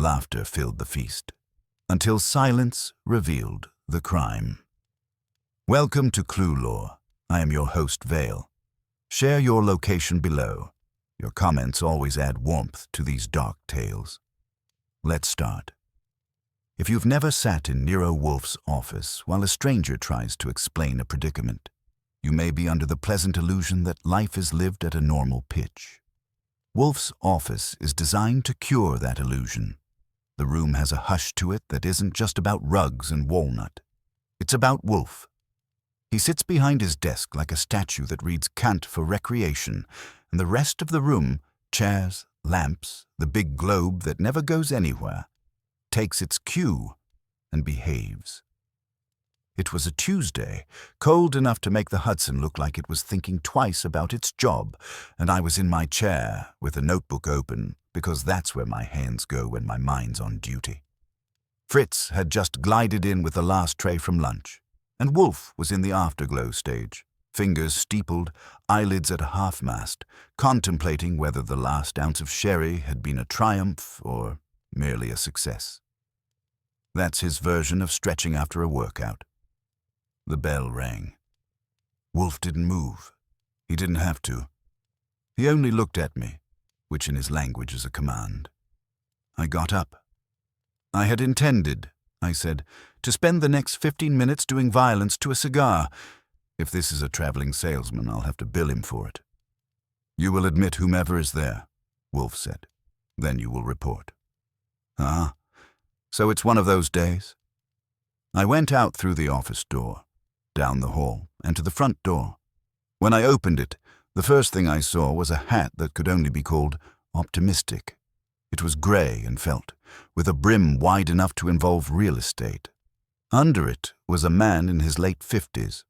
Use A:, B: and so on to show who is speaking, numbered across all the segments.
A: Laughter filled the feast, until silence revealed the crime. Welcome to Clue Lore. I am your host, Vale. Share your location below. Your comments always add warmth to these dark tales. Let's start. If you've never sat in Nero Wolfe's office while a stranger tries to explain a predicament, you may be under the pleasant illusion that life is lived at a normal pitch. Wolfe's office is designed to cure that illusion. The room has a hush to it that isn't just about rugs and walnut. It's about Wolfe. He sits behind his desk like a statue that reads cant for recreation, and the rest of the room, chairs, lamps, the big globe that never goes anywhere, takes its cue and behaves. It was a Tuesday, cold enough to make the Hudson look like it was thinking twice about its job, and I was in my chair with a notebook open because that's where my hands go when my mind's on duty. Fritz had just glided in with the last tray from lunch, and Wolfe was in the afterglow stage, fingers steepled, eyelids at a half-mast, contemplating whether the last ounce of sherry had been a triumph or merely a success. That's his version of stretching after a workout. The bell rang. Wolfe didn't move. He didn't have to. He only looked at me, which in his language is a command. I got up. I had intended, I said, to spend the next 15 minutes doing violence to a cigar. If this is a traveling salesman, I'll have to bill him for it. You will admit whomever is there, Wolfe said. Then you will report. Ah, so it's one of those days? I went out through the office door, down the hall, and to the front door. When I opened it, the first thing I saw was a hat that could only be called optimistic. It was grey and felt, with a brim wide enough to involve real estate. Under it was a man in his late 50s,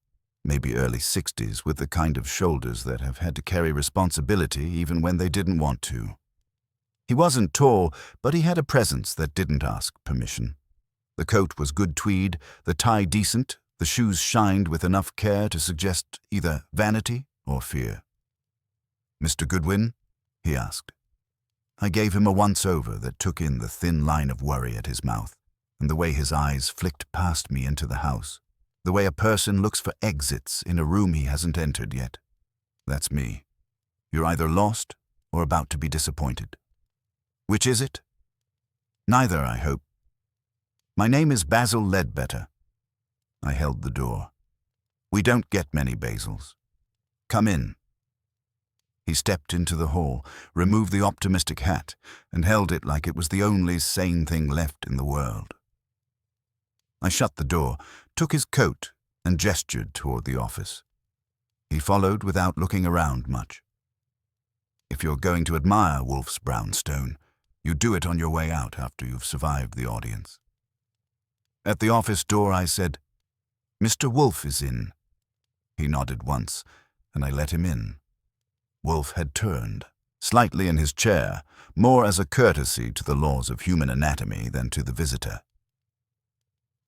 A: maybe early 60s, with the kind of shoulders that have had to carry responsibility even when they didn't want to. He wasn't tall, but he had a presence that didn't ask permission. The coat was good tweed, the tie decent, the shoes shined with enough care to suggest either vanity or fear. "Mr. Goodwin?" he asked. I gave him a once-over that took in the thin line of worry at his mouth, and the way his eyes flicked past me into the house, the way a person looks for exits in a room he hasn't entered yet. That's me. You're either lost or about to be disappointed. Which is it? Neither, I hope. My name is Basil Ledbetter. I held the door. We don't get many Basils. Come in. He stepped into the hall, removed the optimistic hat, and held it like it was the only sane thing left in the world. I shut the door, took his coat, and gestured toward the office. He followed without looking around much. If you're going to admire Wolfe's brownstone, you do it on your way out after you've survived the audience. At the office door I said, "Mr. Wolfe is in." He nodded once, and I let him in. Wolfe had turned, slightly in his chair, more as a courtesy to the laws of human anatomy than to the visitor.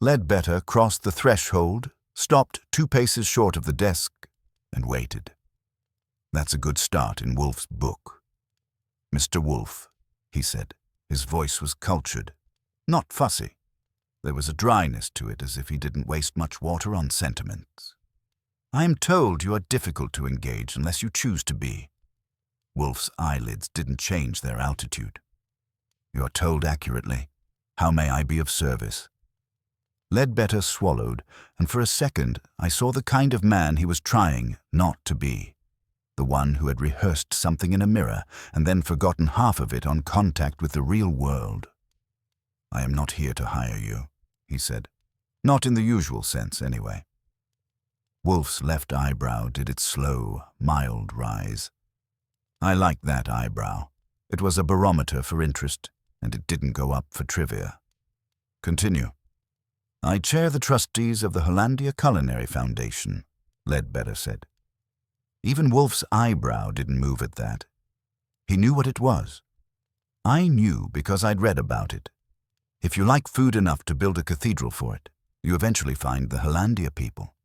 A: Ledbetter crossed the threshold, stopped 2 paces short of the desk, and waited. That's a good start in Wolfe's book. "Mr. Wolfe," he said. His voice was cultured, not fussy. There was a dryness to it, as if he didn't waste much water on sentiments. "I am told you are difficult to engage unless you choose to be." Wolfe's eyelids didn't change their altitude. "You are told accurately. How may I be of service?" Ledbetter swallowed, and for a second I saw the kind of man he was trying not to be. The one who had rehearsed something in a mirror and then forgotten half of it on contact with the real world. "I am not here to hire you," he said. "Not in the usual sense, anyway." Wolfe's left eyebrow did its slow, mild rise. I liked that eyebrow. It was a barometer for interest, and it didn't go up for trivia. "Continue." "I chair the trustees of the Hollandia Culinary Foundation," Ledbetter said. Even Wolfe's eyebrow didn't move at that. He knew what it was. I knew because I'd read about it. If you like food enough to build a cathedral for it, you eventually find the Hollandia people.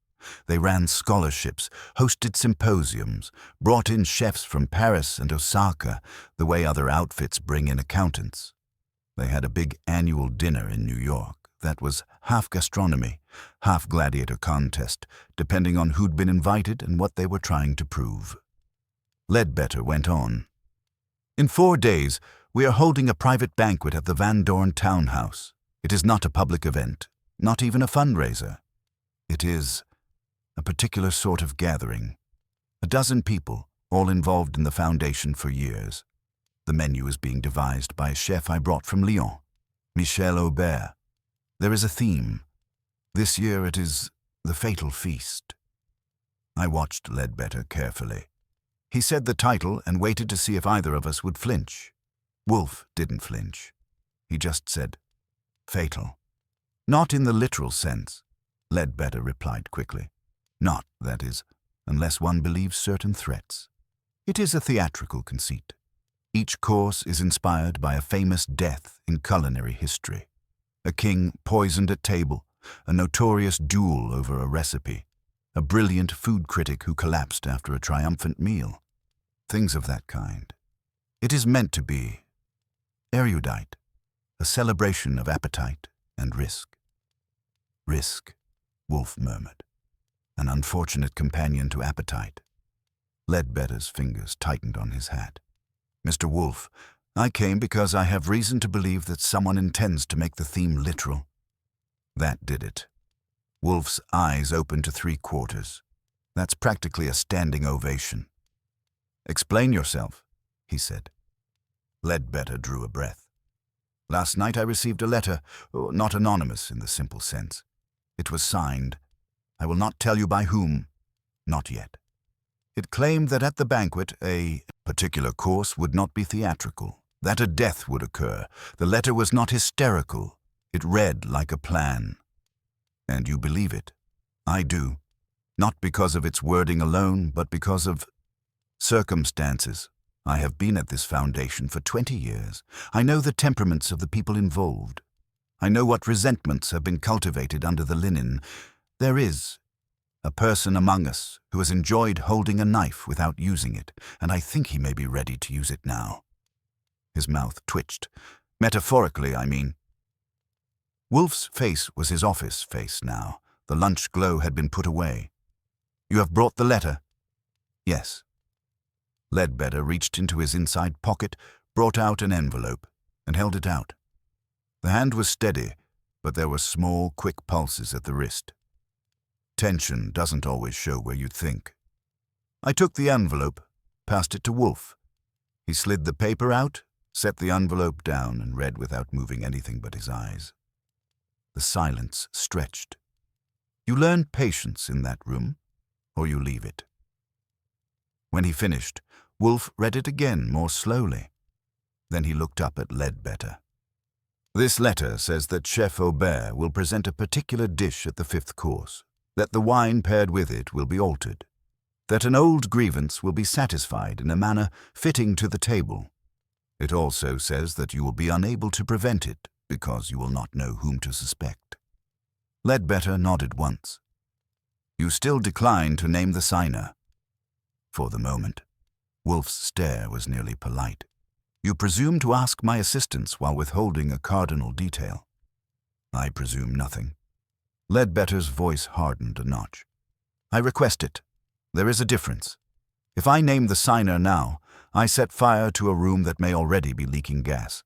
A: They ran scholarships, hosted symposiums, brought in chefs from Paris and Osaka, the way other outfits bring in accountants. They had a big annual dinner in New York that was half gastronomy, half gladiator contest, depending on who'd been invited and what they were trying to prove. Ledbetter went on. In 4 days, we are holding a private banquet at the Van Dorn townhouse. It is not a public event, not even a fundraiser. It is a particular sort of gathering. 12 people, all involved in the foundation for years. The menu is being devised by a chef I brought from Lyon, Michel Aubert. There is a theme. This year it is the fatal feast. I watched Ledbetter carefully. He said the title and waited to see if either of us would flinch. Wolfe didn't flinch. He just said, fatal. Not in the literal sense, Ledbetter replied quickly. Not, that is, unless one believes certain threats. It is a theatrical conceit. Each course is inspired by a famous death in culinary history. A king poisoned at table, a notorious duel over a recipe, a brilliant food critic who collapsed after a triumphant meal. Things of that kind. It is meant to be erudite, a celebration of appetite and risk. Risk, Wolfe murmured. An unfortunate companion to appetite. Ledbetter's fingers tightened on his hat. Mr. Wolfe, I came because I have reason to believe that someone intends to make the theme literal. That did it. Wolfe's eyes opened to 3/4. That's practically a standing ovation. Explain yourself, he said. Ledbetter drew a breath. Last night I received a letter, not anonymous in the simple sense. It was signed. I will not tell you by whom. Not yet. It claimed that at the banquet a particular course would not be theatrical, that a death would occur. The letter was not hysterical. It read like a plan. And you believe it. I do. Not because of its wording alone, but because of circumstances. I have been at this foundation for 20 years. I know the temperaments of the people involved. I know what resentments have been cultivated under the linen. There is a person among us who has enjoyed holding a knife without using it, and I think he may be ready to use it now. His mouth twitched. Metaphorically, I mean. Wolfe's face was his office face now. The lunch glow had been put away. You have brought the letter? Yes. Ledbetter reached into his inside pocket, brought out an envelope, and held it out. The hand was steady, but there were small, quick pulses at the wrist. Tension doesn't always show where you'd think. I took the envelope, passed it to Wolfe. He slid the paper out, set the envelope down, and read without moving anything but his eyes. The silence stretched. You learn patience in that room, or you leave it. When he finished, Wolfe read it again more slowly. Then he looked up at Ledbetter. This letter says that Chef Aubert will present a particular dish at the 5th course, that the wine paired with it will be altered, that an old grievance will be satisfied in a manner fitting to the table. It also says that you will be unable to prevent it because you will not know whom to suspect. Ledbetter nodded once. You still decline to name the signer. For the moment. Wolfe's stare was nearly polite. You presume to ask my assistance while withholding a cardinal detail. I presume nothing. Ledbetter's voice hardened a notch. I request it. There is a difference. If I name the signer now, I set fire to a room that may already be leaking gas.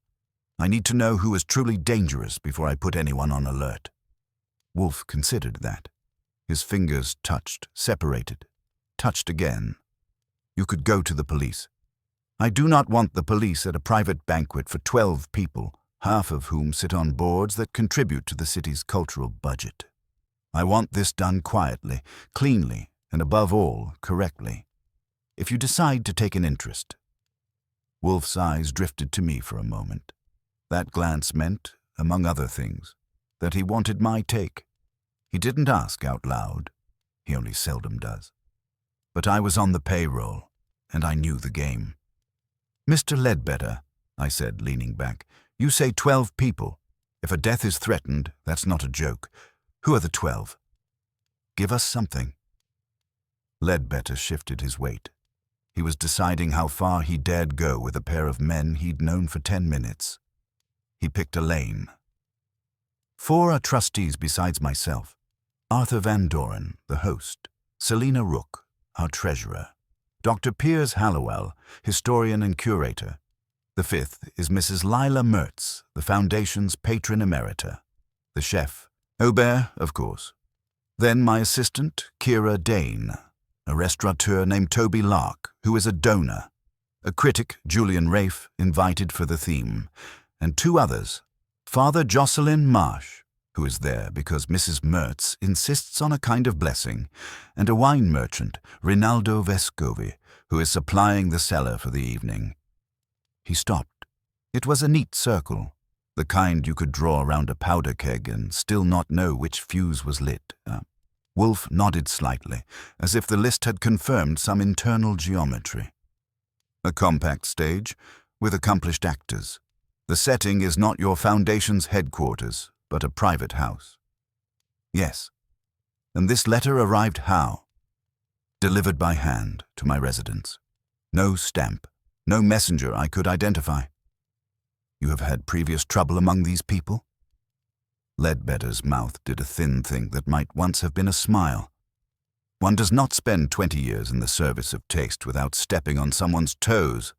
A: I need to know who is truly dangerous before I put anyone on alert. Wolfe considered that. His fingers touched, separated, touched again. You could go to the police. I do not want the police at a private banquet for 12 people, half of whom sit on boards that contribute to the city's cultural budget. I want this done quietly, cleanly, and above all, correctly. If you decide to take an interest. Wolfe's eyes drifted to me for a moment. That glance meant, among other things, that he wanted my take. He didn't ask out loud. He only seldom does. But I was on the payroll, and I knew the game. Mr. Ledbetter, I said, leaning back, you say 12 people. If a death is threatened, that's not a joke. Who are the 12? Give us something. Ledbetter shifted his weight. He was deciding how far he dared go with a pair of men he'd known for 10 minutes. He picked a lane. 4 are trustees besides myself. Arthur Van Doren, the host. Selina Rook, our treasurer. Dr. Piers Hallowell, historian and curator. The 5th is Mrs. Lila Mertz, the Foundation's patron emerita. The chef, Aubert, of course. Then my assistant, Kira Dane, a restaurateur named Toby Lark, who is a donor. A critic, Julian Rafe, invited for the theme. And 2 others, Father Jocelyn Marsh, who is there because Mrs. Mertz insists on a kind of blessing, and a wine merchant, Rinaldo Vescovi, who is supplying the cellar for the evening. He stopped. It was a neat circle, the kind you could draw around a powder keg and still not know which fuse was lit. Wolfe nodded slightly, as if the list had confirmed some internal geometry. A compact stage, with accomplished actors. The setting is not your Foundation's headquarters, but a private house. Yes. And this letter arrived how? Delivered by hand to my residence. No stamp, no messenger I could identify. You have had previous trouble among these people? Ledbetter's mouth did a thin thing that might once have been a smile. One does not spend 20 years in the service of taste without stepping on someone's toes.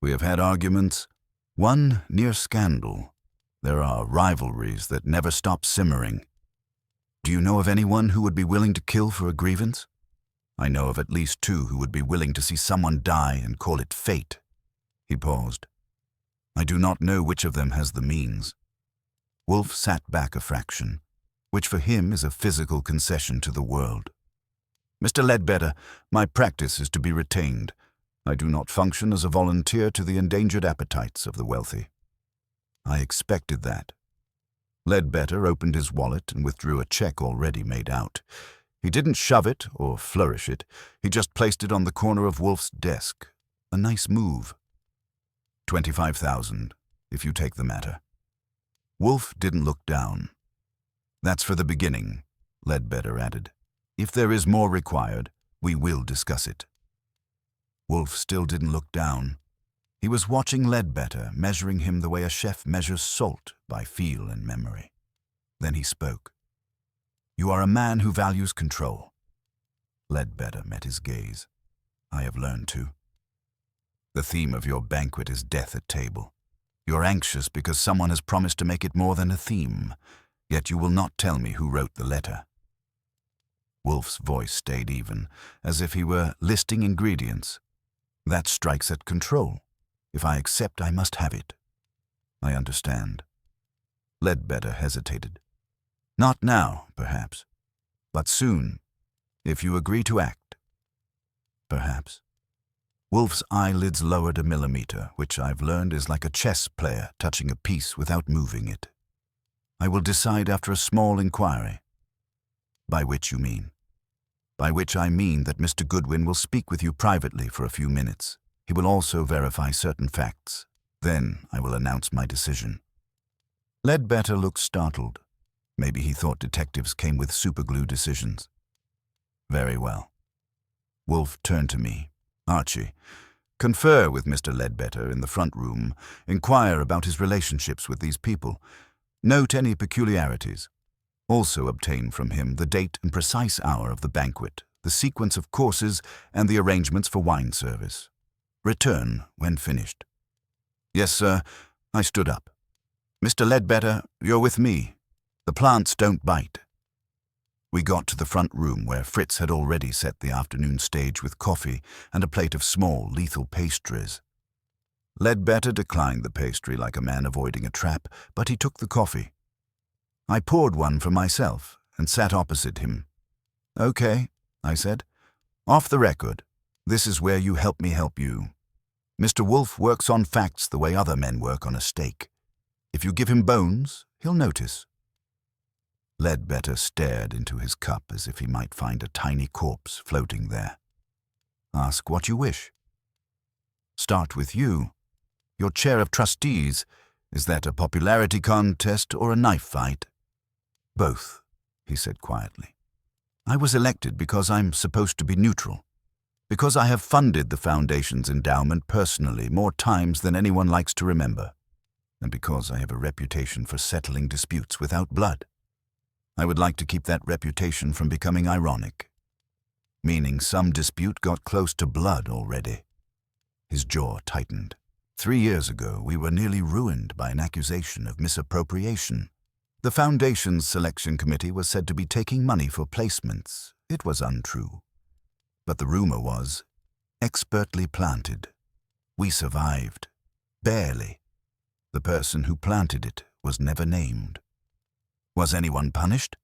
A: We have had arguments, one near scandal. There are rivalries that never stop simmering. Do you know of anyone who would be willing to kill for a grievance? I know of at least 2 who would be willing to see someone die and call it fate. He paused. I do not know which of them has the means. Wolfe sat back a fraction, which for him is a physical concession to the world. Mr. Ledbetter, my practice is to be retained. I do not function as a volunteer to the endangered appetites of the wealthy. I expected that. Ledbetter opened his wallet and withdrew a check already made out. He didn't shove it or flourish it. He just placed it on the corner of Wolfe's desk. A nice move. 25,000, if you take the matter. Wolfe didn't look down. That's for the beginning, Ledbetter added. If there is more required, we will discuss it. Wolfe still didn't look down. He was watching Ledbetter, measuring him the way a chef measures salt by feel and memory. Then he spoke. You are a man who values control. Ledbetter met his gaze. I have learned to. The theme of your banquet is death at table. You're anxious because someone has promised to make it more than a theme, yet you will not tell me who wrote the letter. Wolfe's voice stayed even, as if he were listing ingredients. That strikes at control. If I accept, I must have it. I understand. Ledbetter hesitated. Not now, perhaps, but soon, if you agree to act. Perhaps. Wolfe's eyelids lowered a millimeter, which I've learned is like a chess player touching a piece without moving it. I will decide after a small inquiry. By which you mean? By which I mean that Mr. Goodwin will speak with you privately for a few minutes. He will also verify certain facts. Then I will announce my decision. Ledbetter looked startled. Maybe he thought detectives came with superglue decisions. Very well. Wolfe turned to me. Archie, confer with Mr. Ledbetter in the front room. Inquire about his relationships with these people. Note any peculiarities. Also obtain from him the date and precise hour of the banquet, the sequence of courses, and the arrangements for wine service. Return when finished. Yes, sir. I stood up. Mr. Ledbetter, you're with me. The plants don't bite. We got to the front room where Fritz had already set the afternoon stage with coffee and a plate of small, lethal pastries. Ledbetter declined the pastry like a man avoiding a trap, but he took the coffee. I poured one for myself and sat opposite him. Okay, I said. Off the record. This is where you help me help you. Mr. Wolfe works on facts the way other men work on a steak. If you give him bones, he'll notice. Ledbetter stared into his cup as if he might find a tiny corpse floating there. Ask what you wish. Start with you. Your chair of trustees. Is that a popularity contest or a knife fight? Both, he said quietly. I was elected because I'm supposed to be neutral. Because I have funded the Foundation's endowment personally more times than anyone likes to remember. and because I have a reputation for settling disputes without blood. I would like to keep that reputation from becoming ironic, meaning some dispute got close to blood already. His jaw tightened. 3 years ago, we were nearly ruined by an accusation of misappropriation. The Foundation's selection committee was said to be taking money for placements. It was untrue. But the rumor was expertly planted. We survived. Barely. The person who planted it was never named. Was anyone punished?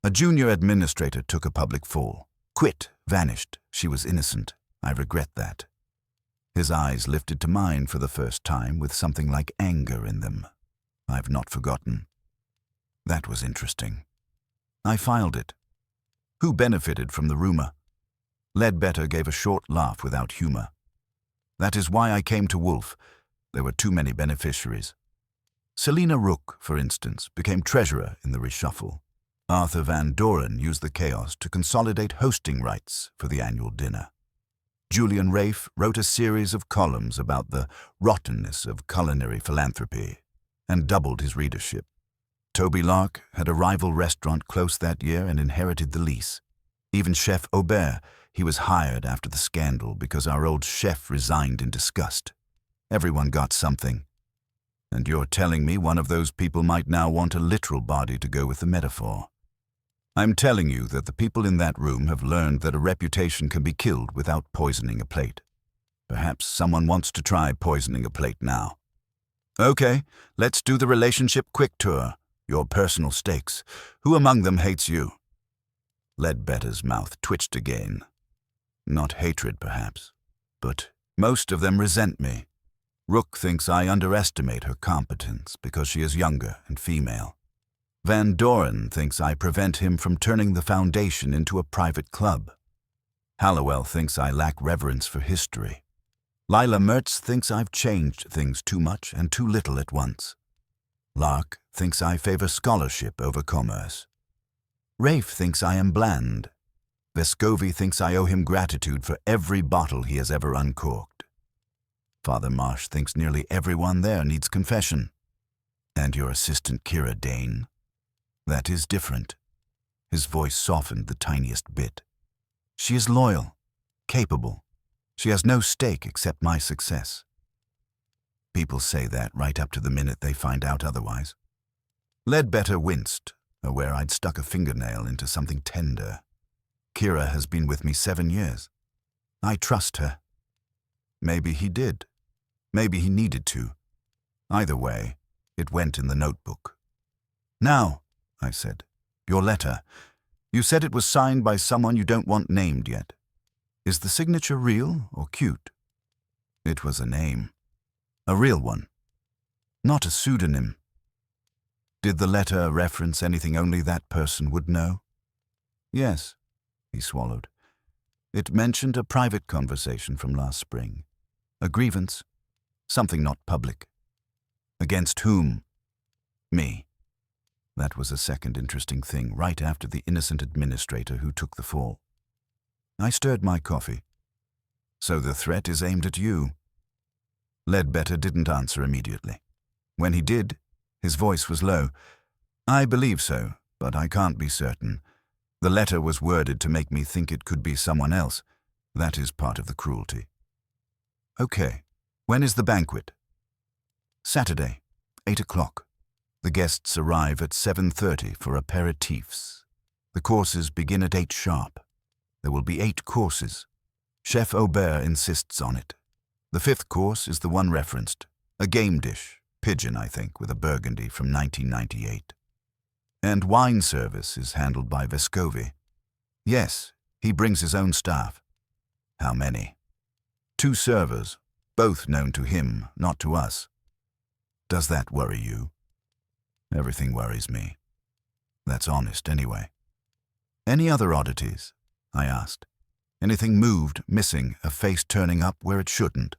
A: A junior administrator took a public fall. Quit, vanished. She was innocent. I regret that. His eyes lifted to mine for the first time with something like anger in them. I've not forgotten. That was interesting. I filed it. Who benefited from the rumor? Ledbetter gave a short laugh without humor. That is why I came to Wolfe. There were too many beneficiaries. Selina Rook, for instance, became treasurer in the reshuffle. Arthur Van Doren used the chaos to consolidate hosting rights for the annual dinner. Julian Rafe wrote a series of columns about the rottenness of culinary philanthropy and doubled his readership. Toby Lark had a rival restaurant close that year and inherited the lease. Even Chef Aubert, he was hired after the scandal because our old chef resigned in disgust. Everyone got something. And you're telling me one of those people might now want a literal body to go with the metaphor. I'm telling you that the people in that room have learned that a reputation can be killed without poisoning a plate. Perhaps someone wants to try poisoning a plate now. Okay, let's do the relationship quick tour. Your personal stakes. Who among them hates you? Ledbetter's mouth twitched again. Not hatred, perhaps, but most of them resent me. Rook thinks I underestimate her competence because she is younger and female. Van Doren thinks I prevent him from turning the Foundation into a private club. Hallowell thinks I lack reverence for history. Lila Mertz thinks I've changed things too much and too little at once. Lark thinks I favor scholarship over commerce. Rafe thinks I am bland. Vescovi thinks I owe him gratitude for every bottle he has ever uncorked. Father Marsh thinks nearly everyone there needs confession. And your assistant Kira Dane? That is different. His voice softened the tiniest bit. She is loyal, capable. She has no stake except my success. People say that right up to the minute they find out otherwise. Ledbetter winced, aware I'd stuck a fingernail into something tender. Kira has been with me 7 years. I trust her. Maybe he did. Maybe he needed to. Either way, it went in the notebook. Now, I said, your letter. You said it was signed by someone you don't want named yet. Is the signature real or cute? It was a name. A real one. Not a pseudonym. Did the letter reference anything only that person would know? Yes, he swallowed. It mentioned a private conversation from last spring. A grievance. Something not public. Against whom? Me. That was a second interesting thing, right after the innocent administrator who took the fall. I stirred my coffee. So the threat is aimed at you. Ledbetter didn't answer immediately. When he did, his voice was low. I believe so, but I can't be certain. The letter was worded to make me think it could be someone else. That is part of the cruelty. Okay. When is the banquet? Saturday, 8 o'clock. The guests arrive at 7:30 for aperitifs. The courses begin at 8 sharp. There will be 8 courses. Chef Aubert insists on it. The 5th course is the one referenced. A game dish, pigeon, I think, with a burgundy from 1998. And wine service is handled by Vescovi. Yes, he brings his own staff. How many? 2 servers, both known to him, not to us. Does that worry you? Everything worries me. That's honest, anyway. Any other oddities? I asked. Anything moved, missing, a face turning up where it shouldn't?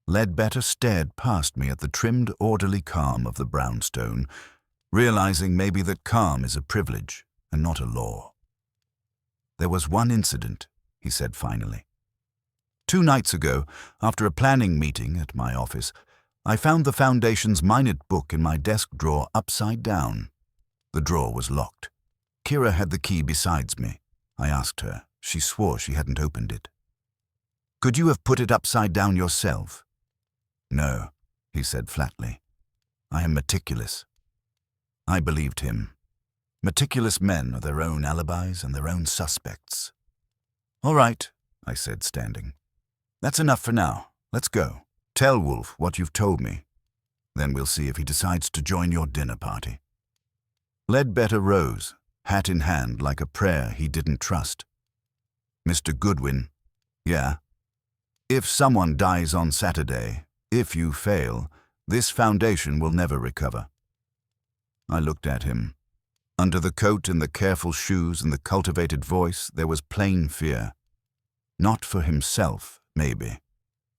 A: Ledbetter stared past me at the trimmed, orderly calm of the brownstone, realizing maybe that calm is a privilege and not a law. There was one incident, he said finally. 2 nights ago, after a planning meeting at my office, I found the Foundation's minute book in my desk drawer upside down. The drawer was locked. Kira had the key besides me. I asked her. She swore she hadn't opened it. Could you have put it upside down yourself? No, he said flatly. I am meticulous. I believed him. Meticulous men are their own alibis and their own suspects. All right, I said, standing. That's enough for now. Let's go. Tell Wolfe what you've told me. Then we'll see if he decides to join your dinner party. Ledbetter rose, hat in hand like a prayer he didn't trust. Mr. Goodwin, yeah? If someone dies on Saturday, if you fail, this Foundation will never recover. I looked at him. Under the coat and the careful shoes and the cultivated voice, there was plain fear. Not for himself, maybe.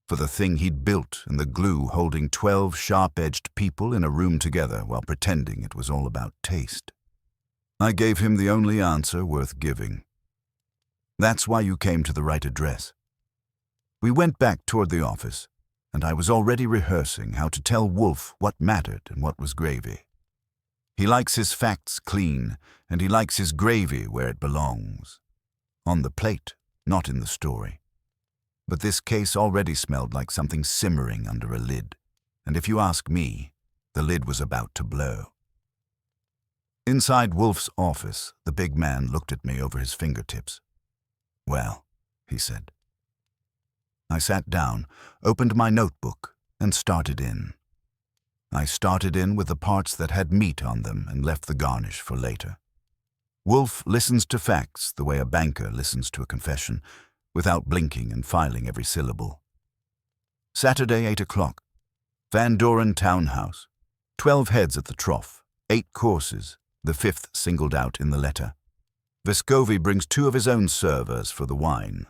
A: For the thing he'd built and the glue holding 12 sharp-edged people in a room together while pretending it was all about taste. I gave him the only answer worth giving. That's why you came to the right address. We went back toward the office, and I was already rehearsing how to tell Wolfe what mattered and what was gravy. He likes his facts clean, and he likes his gravy where it belongs. On the plate, not in the story. But this case already smelled like something simmering under a lid, and if you ask me, the lid was about to blow. Inside Wolfe's office, the big man looked at me over his fingertips. Well, he said. I sat down, opened my notebook, and started in. I started in with the parts that had meat on them and left the garnish for later. Wolfe listens to facts the way a banker listens to a confession, without blinking and filing every syllable. Saturday, 8 o'clock. Van Doren Townhouse. 12 heads at the trough, 8 courses, the 5th singled out in the letter. Vescovi brings 2 of his own servers for the wine.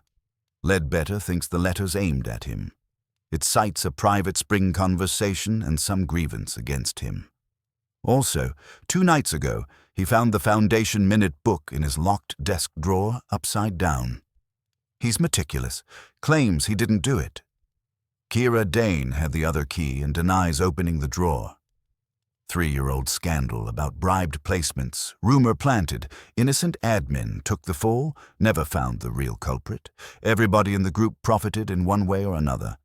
A: Ledbetter thinks the letter's aimed at him. It cites a private spring conversation and some grievance against him. Also, 2 nights ago, he found the Foundation minute book in his locked desk drawer upside down. He's meticulous, claims he didn't do it. Kira Dane had the other key and denies opening the drawer. 3-year-old scandal about bribed placements, rumor planted, innocent admin took the fall, never found the real culprit. Everybody in the group profited in one way or another.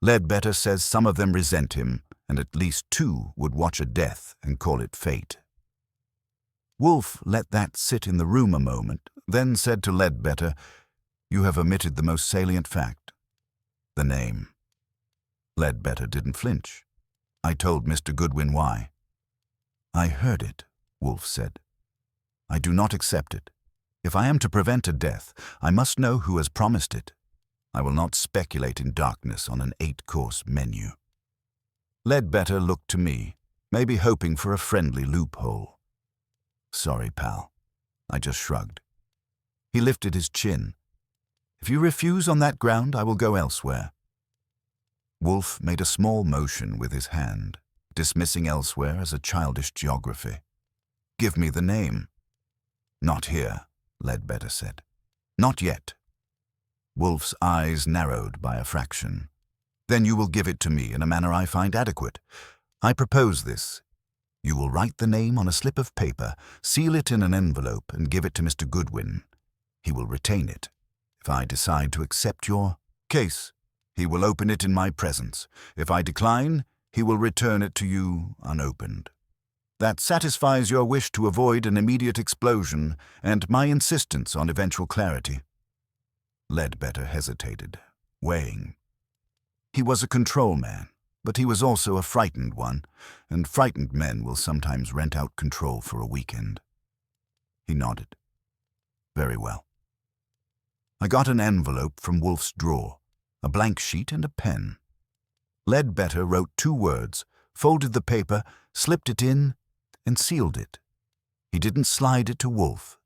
A: Ledbetter says some of them resent him, and at least 2 would watch a death and call it fate. Wolfe let that sit in the room a moment, then said to Ledbetter, "You have omitted the most salient fact. The name." Ledbetter didn't flinch. I told Mr. Goodwin why. "I heard it," Wolfe said. "I do not accept it. If I am to prevent a death, I must know who has promised it. I will not speculate in darkness on an 8-course menu." Ledbetter looked to me, maybe hoping for a friendly loophole. "Sorry, pal." I just shrugged. He lifted his chin. "If you refuse on that ground, I will go elsewhere." Wolfe made a small motion with his hand, dismissing elsewhere as a childish geography. "Give me the name." "Not here," Ledbetter said. "Not yet." Wolfe's eyes narrowed by a fraction. "Then you will give it to me in a manner I find adequate. I propose this. You will write the name on a slip of paper, seal it in an envelope, and give it to Mr. Goodwin. He will retain it. If I decide to accept your case, he will open it in my presence. If I decline, he will return it to you unopened. That satisfies your wish to avoid an immediate explosion and my insistence on eventual clarity." Ledbetter hesitated, weighing. He was a control man, but he was also a frightened one, and frightened men will sometimes rent out control for a weekend. He nodded. "Very well." I got an envelope from Wolfe's drawer, a blank sheet and a pen. Ledbetter wrote 2 words, folded the paper, slipped it in, and sealed it. He didn't slide it to Wolfe.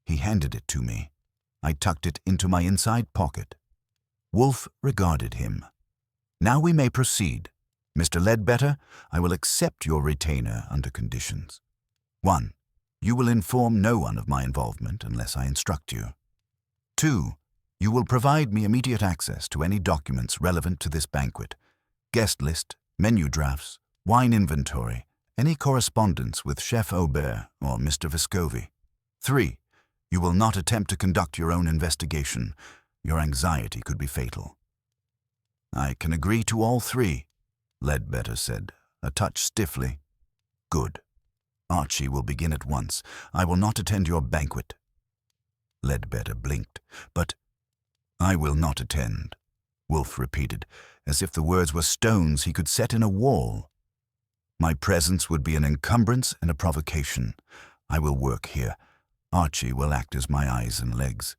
A: He handed it to me. I tucked it into my inside pocket. Wolfe regarded him. "Now we may proceed. Mr. Ledbetter, I will accept your retainer under conditions. 1. You will inform no one of my involvement unless I instruct you. 2. You will provide me immediate access to any documents relevant to this banquet, guest list, menu drafts, wine inventory, any correspondence with Chef Aubert or Mr. Vescovi. 3. You will not attempt to conduct your own investigation. Your anxiety could be fatal. I can agree to all 3, Ledbetter said, a touch stiffly. Good. Archie will begin at once. I will not attend your banquet. Ledbetter blinked. But I will not attend, Wolfe repeated, as if the words were stones he could set in a wall. My presence would be an encumbrance and a provocation. I will work here. Archie will act as my eyes and legs.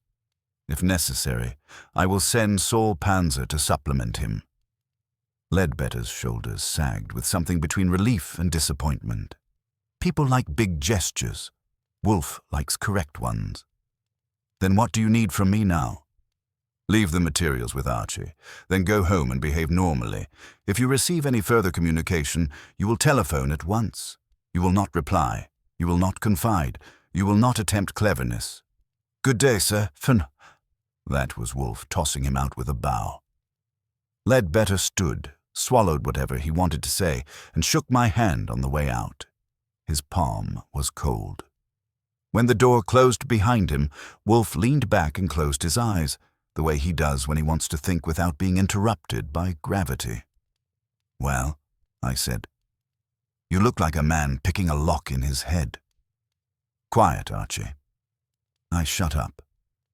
A: If necessary, I will send Saul Panzer to supplement him. Ledbetter's shoulders sagged with something between relief and disappointment. People like big gestures. Wolfe likes correct ones. Then what do you need from me now? Leave the materials with Archie, then go home and behave normally. If you receive any further communication, you will telephone at once. You will not reply. You will not confide. You will not attempt cleverness. Good day, sir. That was Wolfe, tossing him out with a bow. Ledbetter stood, swallowed whatever he wanted to say, and shook my hand on the way out. His palm was cold. When the door closed behind him, Wolfe leaned back and closed his eyes, the way he does when he wants to think without being interrupted by gravity. Well, I said, you look like a man picking a lock in his head. Quiet, Archie. I shut up.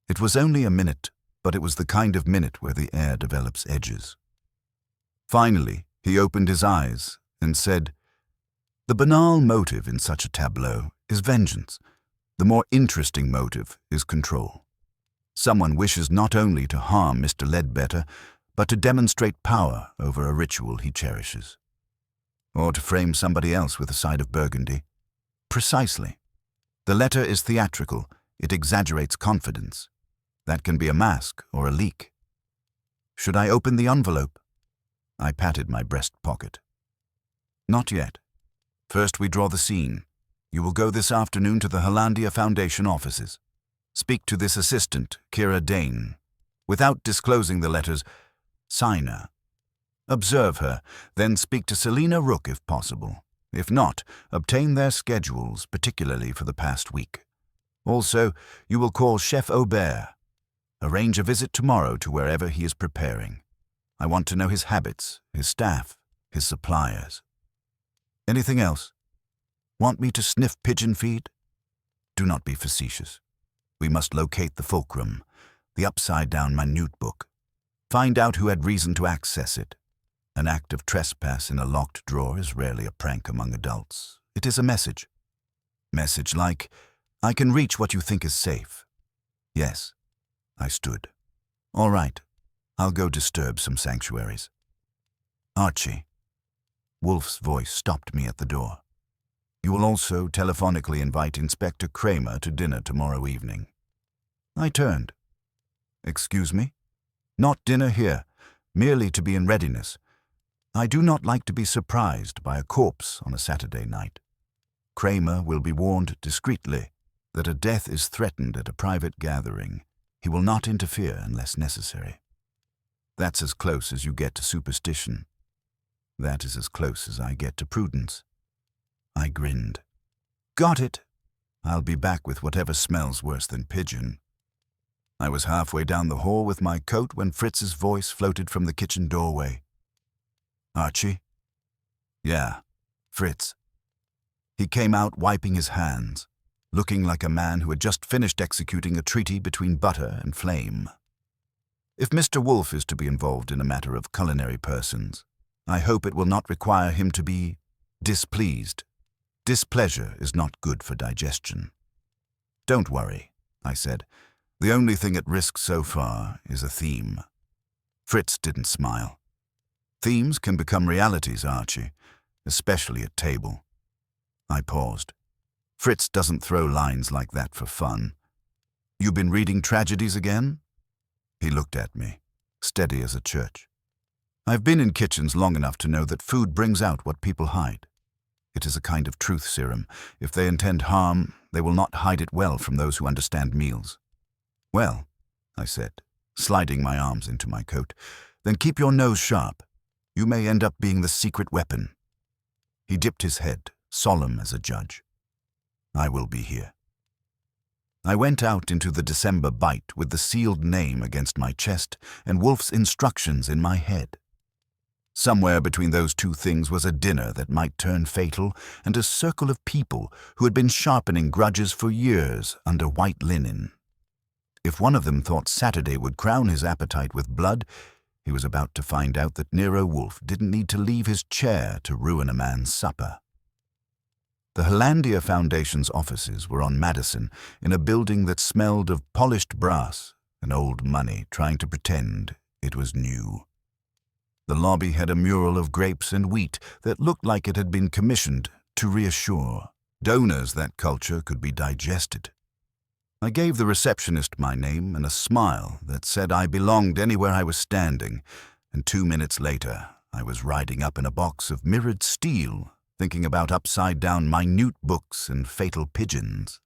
A: It was only a minute, but it was the kind of minute where the air develops edges. Finally, he opened his eyes and said, the banal motive in such a tableau is vengeance. The more interesting motive is control. Someone wishes not only to harm Mr. Ledbetter, but to demonstrate power over a ritual he cherishes. Or to frame somebody else with a side of burgundy. Precisely. The letter is theatrical. It exaggerates confidence. That can be a mask or a leak. Should I open the envelope? I patted my breast pocket. Not yet. First we draw the scene. You will go this afternoon to the Hollandia Foundation offices. Speak to this assistant, Kira Dane. Without disclosing the letters, sign her. Observe her, then speak to Selina Rook if possible. If not, obtain their schedules, particularly for the past week. Also, you will call Chef Aubert. Arrange a visit tomorrow to wherever he is preparing. I want to know his habits, his staff, his suppliers. Anything else? Want me to sniff pigeon feed? Do not be facetious. We must locate the fulcrum, the upside-down minute book. Find out who had reason to access it. An act of trespass in a locked drawer is rarely a prank among adults. It is a message. Message like, I can reach what you think is safe. Yes, I stood. All right, I'll go disturb some sanctuaries. Archie. Wolfe's voice stopped me at the door. You will also telephonically invite Inspector Kramer to dinner tomorrow evening. I turned. Excuse me? Not dinner here, merely to be in readiness. I do not like to be surprised by a corpse on a Saturday night. Kramer will be warned discreetly that a death is threatened at a private gathering. He will not interfere unless necessary. That's as close as you get to superstition. That is as close as I get to prudence. I grinned. Got it. I'll be back with whatever smells worse than pigeon. I was halfway down the hall with my coat when Fritz's voice floated from the kitchen doorway. Archie? Yeah, Fritz. He came out wiping his hands, looking like a man who had just finished executing a treaty between butter and flame. If Mr. Wolfe is to be involved in a matter of culinary persons, I hope it will not require him to be displeased. Displeasure is not good for digestion. Don't worry, I said. The only thing at risk so far is a theme. Fritz didn't smile. Themes can become realities, Archie, especially at table. I paused. Fritz doesn't throw lines like that for fun. You been reading tragedies again? He looked at me, steady as a church. I've been in kitchens long enough to know that food brings out what people hide. It is a kind of truth serum. If they intend harm, they will not hide it well from those who understand meals. Well, I said, sliding my arms into my coat, then keep your nose sharp. You may end up being the secret weapon." He dipped his head, solemn as a judge. "I will be here." I went out into the December bite with the sealed name against my chest and Wolfe's instructions in my head. Somewhere between those two things was a dinner that might turn fatal and a circle of people who had been sharpening grudges for years under white linen. If one of them thought Saturday would crown his appetite with blood, he was about to find out that Nero Wolfe didn't need to leave his chair to ruin a man's supper. The Hollandia Foundation's offices were on Madison in a building that smelled of polished brass and old money trying to pretend it was new. The lobby had a mural of grapes and wheat that looked like it had been commissioned to reassure donors that culture could be digested. I gave the receptionist my name and a smile that said I belonged anywhere I was standing, and 2 minutes later I was riding up in a box of mirrored steel, thinking about upside-down minute books and fatal pigeons.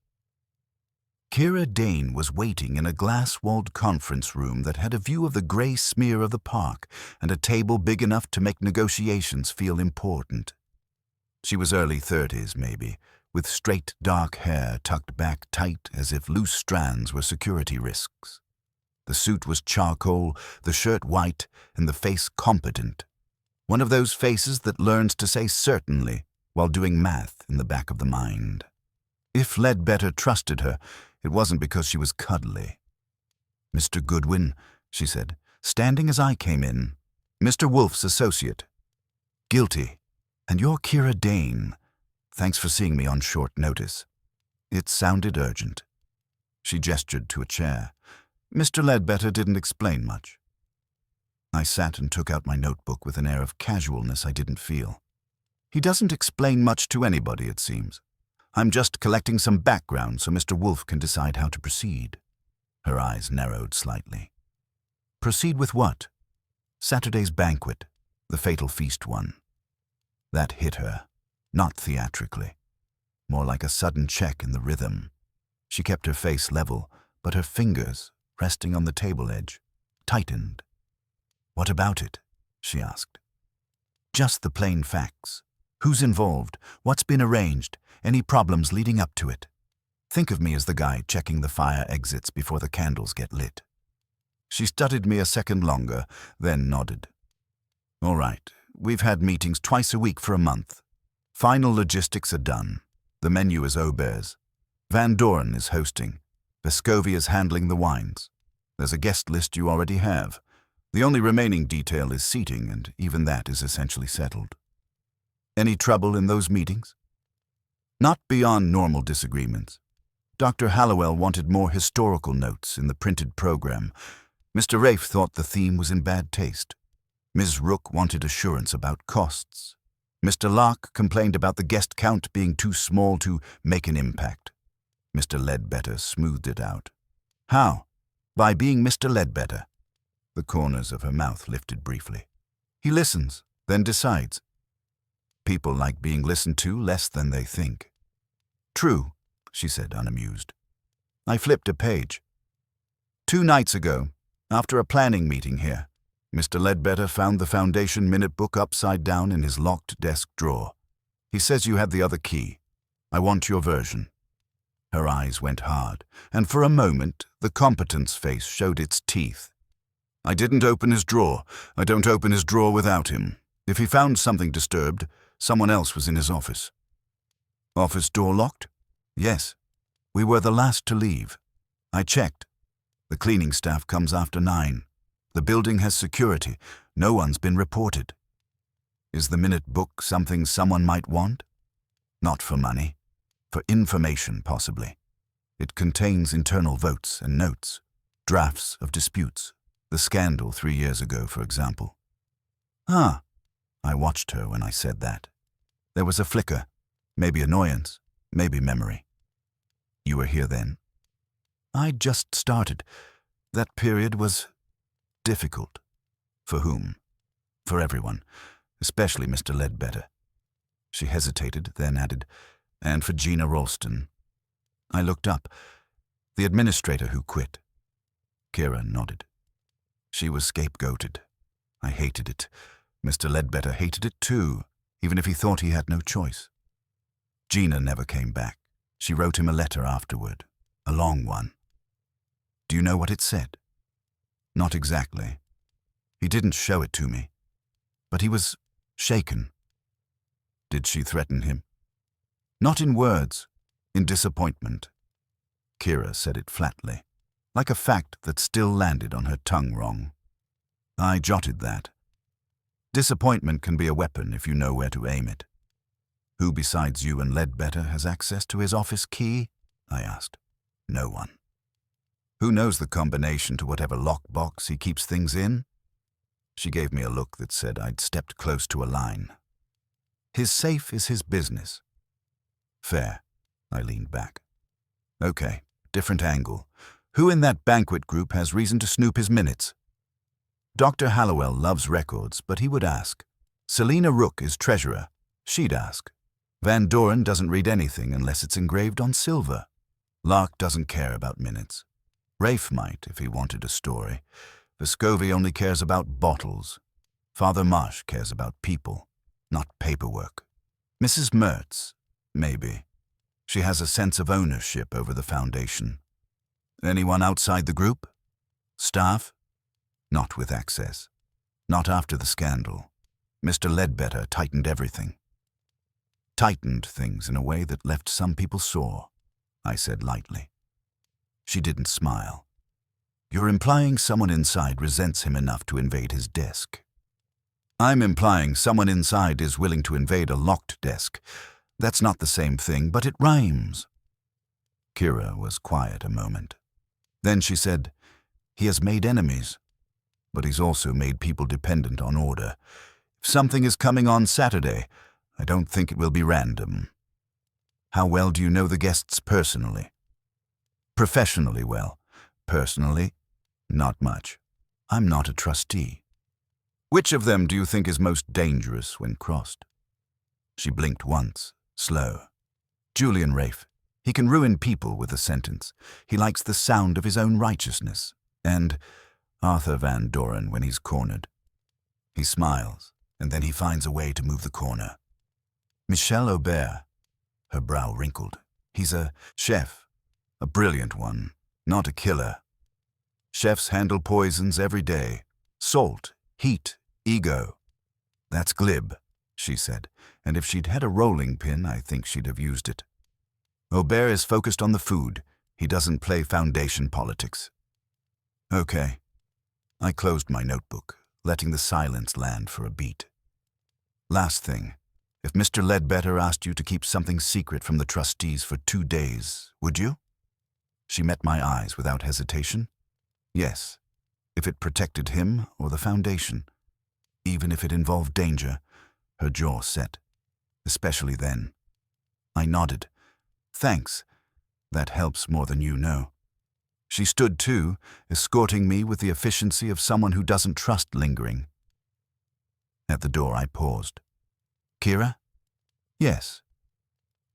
A: Kira Dane was waiting in a glass-walled conference room that had a view of the grey smear of the park and a table big enough to make negotiations feel important. She was early 30s, maybe, with straight dark hair tucked back tight as if loose strands were security risks. The suit was charcoal, the shirt white, and the face competent. One of those faces that learns to say certainly while doing math in the back of the mind. If Ledbetter trusted her, it wasn't because she was cuddly. "Mr. Goodwin," she said, standing as I came in. "Mr. Wolfe's associate." "Guilty. And you're Kira Dane. Thanks for seeing me on short notice." It sounded urgent. She gestured to a chair. Mr. Ledbetter didn't explain much. I sat and took out my notebook with an air of casualness I didn't feel. He doesn't explain much to anybody, it seems. I'm just collecting some background so Mr. Wolfe can decide how to proceed. Her eyes narrowed slightly. Proceed with what? Saturday's banquet, the fatal feast one. That hit her, not theatrically, more like a sudden check in the rhythm. She kept her face level, but her fingers, resting on the table edge, tightened. "What about it?" she asked. "Just the plain facts. Who's involved? What's been arranged? Any problems leading up to it? Think of me as the guy checking the fire exits before the candles get lit." She studied me a second longer, then nodded. "All right, we've had meetings twice a week for a month. Final logistics are done. The menu is Aubert's. Van Doren is hosting. Vescovia's handling the wines. There's a guest list you already have. The only remaining detail is seating, and even that is essentially settled." "Any trouble in those meetings?" "Not beyond normal disagreements. Dr. Hallowell wanted more historical notes in the printed program. Mr. Rafe thought the theme was in bad taste. Ms. Rook wanted assurance about costs. Mr. Locke complained about the guest count being too small to make an impact. Mr. Ledbetter smoothed it out. How? By being Mr. Ledbetter. The corners of her mouth lifted briefly. He listens, then decides. People like being listened to less than they think. True, she said, unamused. I flipped a page. 2 nights ago, after a planning meeting here, Mr. Ledbetter found the Foundation minute book upside down in his locked desk drawer. He says you have the other key. I want your version. Her eyes went hard, and for a moment the competence face showed its teeth. I didn't open his drawer. I don't open his drawer without him. If he found something disturbed, someone else was in his office. Office door locked? Yes. We were the last to leave. I checked. The cleaning staff comes after 9. The building has security. No one's been reported. Is the minute book something someone might want? Not for money. For information, possibly. It contains internal votes and notes, drafts of disputes. The scandal 3 years ago, for example. Ah, I watched her when I said that. There was a flicker, maybe annoyance, maybe memory. You were here then? I'd just started. That period was difficult. For whom? For everyone, especially Mr. Ledbetter. She hesitated, then added, and for Gina Ralston. I looked up. The administrator who quit. Kira nodded. She was scapegoated. I hated it. Mr. Ledbetter hated it too, even if he thought he had no choice. Gina never came back. She wrote him a letter afterward, a long one. Do you know what it said? Not exactly. He didn't show it to me, but he was shaken. Did she threaten him? Not in words, in disappointment. Kira said it flatly, like a fact that still landed on her tongue wrong. I jotted that. Disappointment can be a weapon if you know where to aim it. Who besides you and Ledbetter has access to his office key? I asked. No one. Who knows the combination to whatever lockbox he keeps things in? She gave me a look that said I'd stepped close to a line. His safe is his business. Fair. I leaned back. Okay, different angle. Who in that banquet group has reason to snoop his minutes? Dr. Hallowell loves records, but he would ask. Selina Rook is treasurer. She'd ask. Van Doren doesn't read anything unless it's engraved on silver. Lark doesn't care about minutes. Rafe might, if he wanted a story. Vescovi only cares about bottles. Father Marsh cares about people, not paperwork. Mrs. Mertz, maybe. She has a sense of ownership over the foundation. Anyone outside the group? Staff? Not with access. Not after the scandal. Mr. Ledbetter tightened everything. Tightened things in a way that left some people sore, I said lightly. She didn't smile. You're implying someone inside resents him enough to invade his desk. I'm implying someone inside is willing to invade a locked desk. That's not the same thing, but it rhymes. Kira was quiet a moment. Then she said, he has made enemies, but he's also made people dependent on order. If something is coming on Saturday, I don't think it will be random. How well do you know the guests personally? Professionally well. Personally, not much. I'm not a trustee. Which of them do you think is most dangerous when crossed? She blinked once, slow. Julian Rafe. He can ruin people with a sentence. He likes the sound of his own righteousness. And Arthur Van Doren when he's cornered. He smiles, and then he finds a way to move the corner. Michel Aubert. Her brow wrinkled. He's a chef. A brilliant one, not a killer. Chefs handle poisons every day. Salt, heat, ego. That's glib, she said, and if she'd had a rolling pin, I think she'd have used it. Aubert is focused on the food. He doesn't play foundation politics. Okay. I closed my notebook, letting the silence land for a beat. Last thing. If Mr. Ledbetter asked you to keep something secret from the trustees for 2 days, would you? She met my eyes without hesitation. Yes, if it protected him or the foundation. Even if it involved danger, her jaw set. Especially then. I nodded. Thanks. That helps more than you know. She stood too, escorting me with the efficiency of someone who doesn't trust lingering. At the door I paused. Kira? Yes.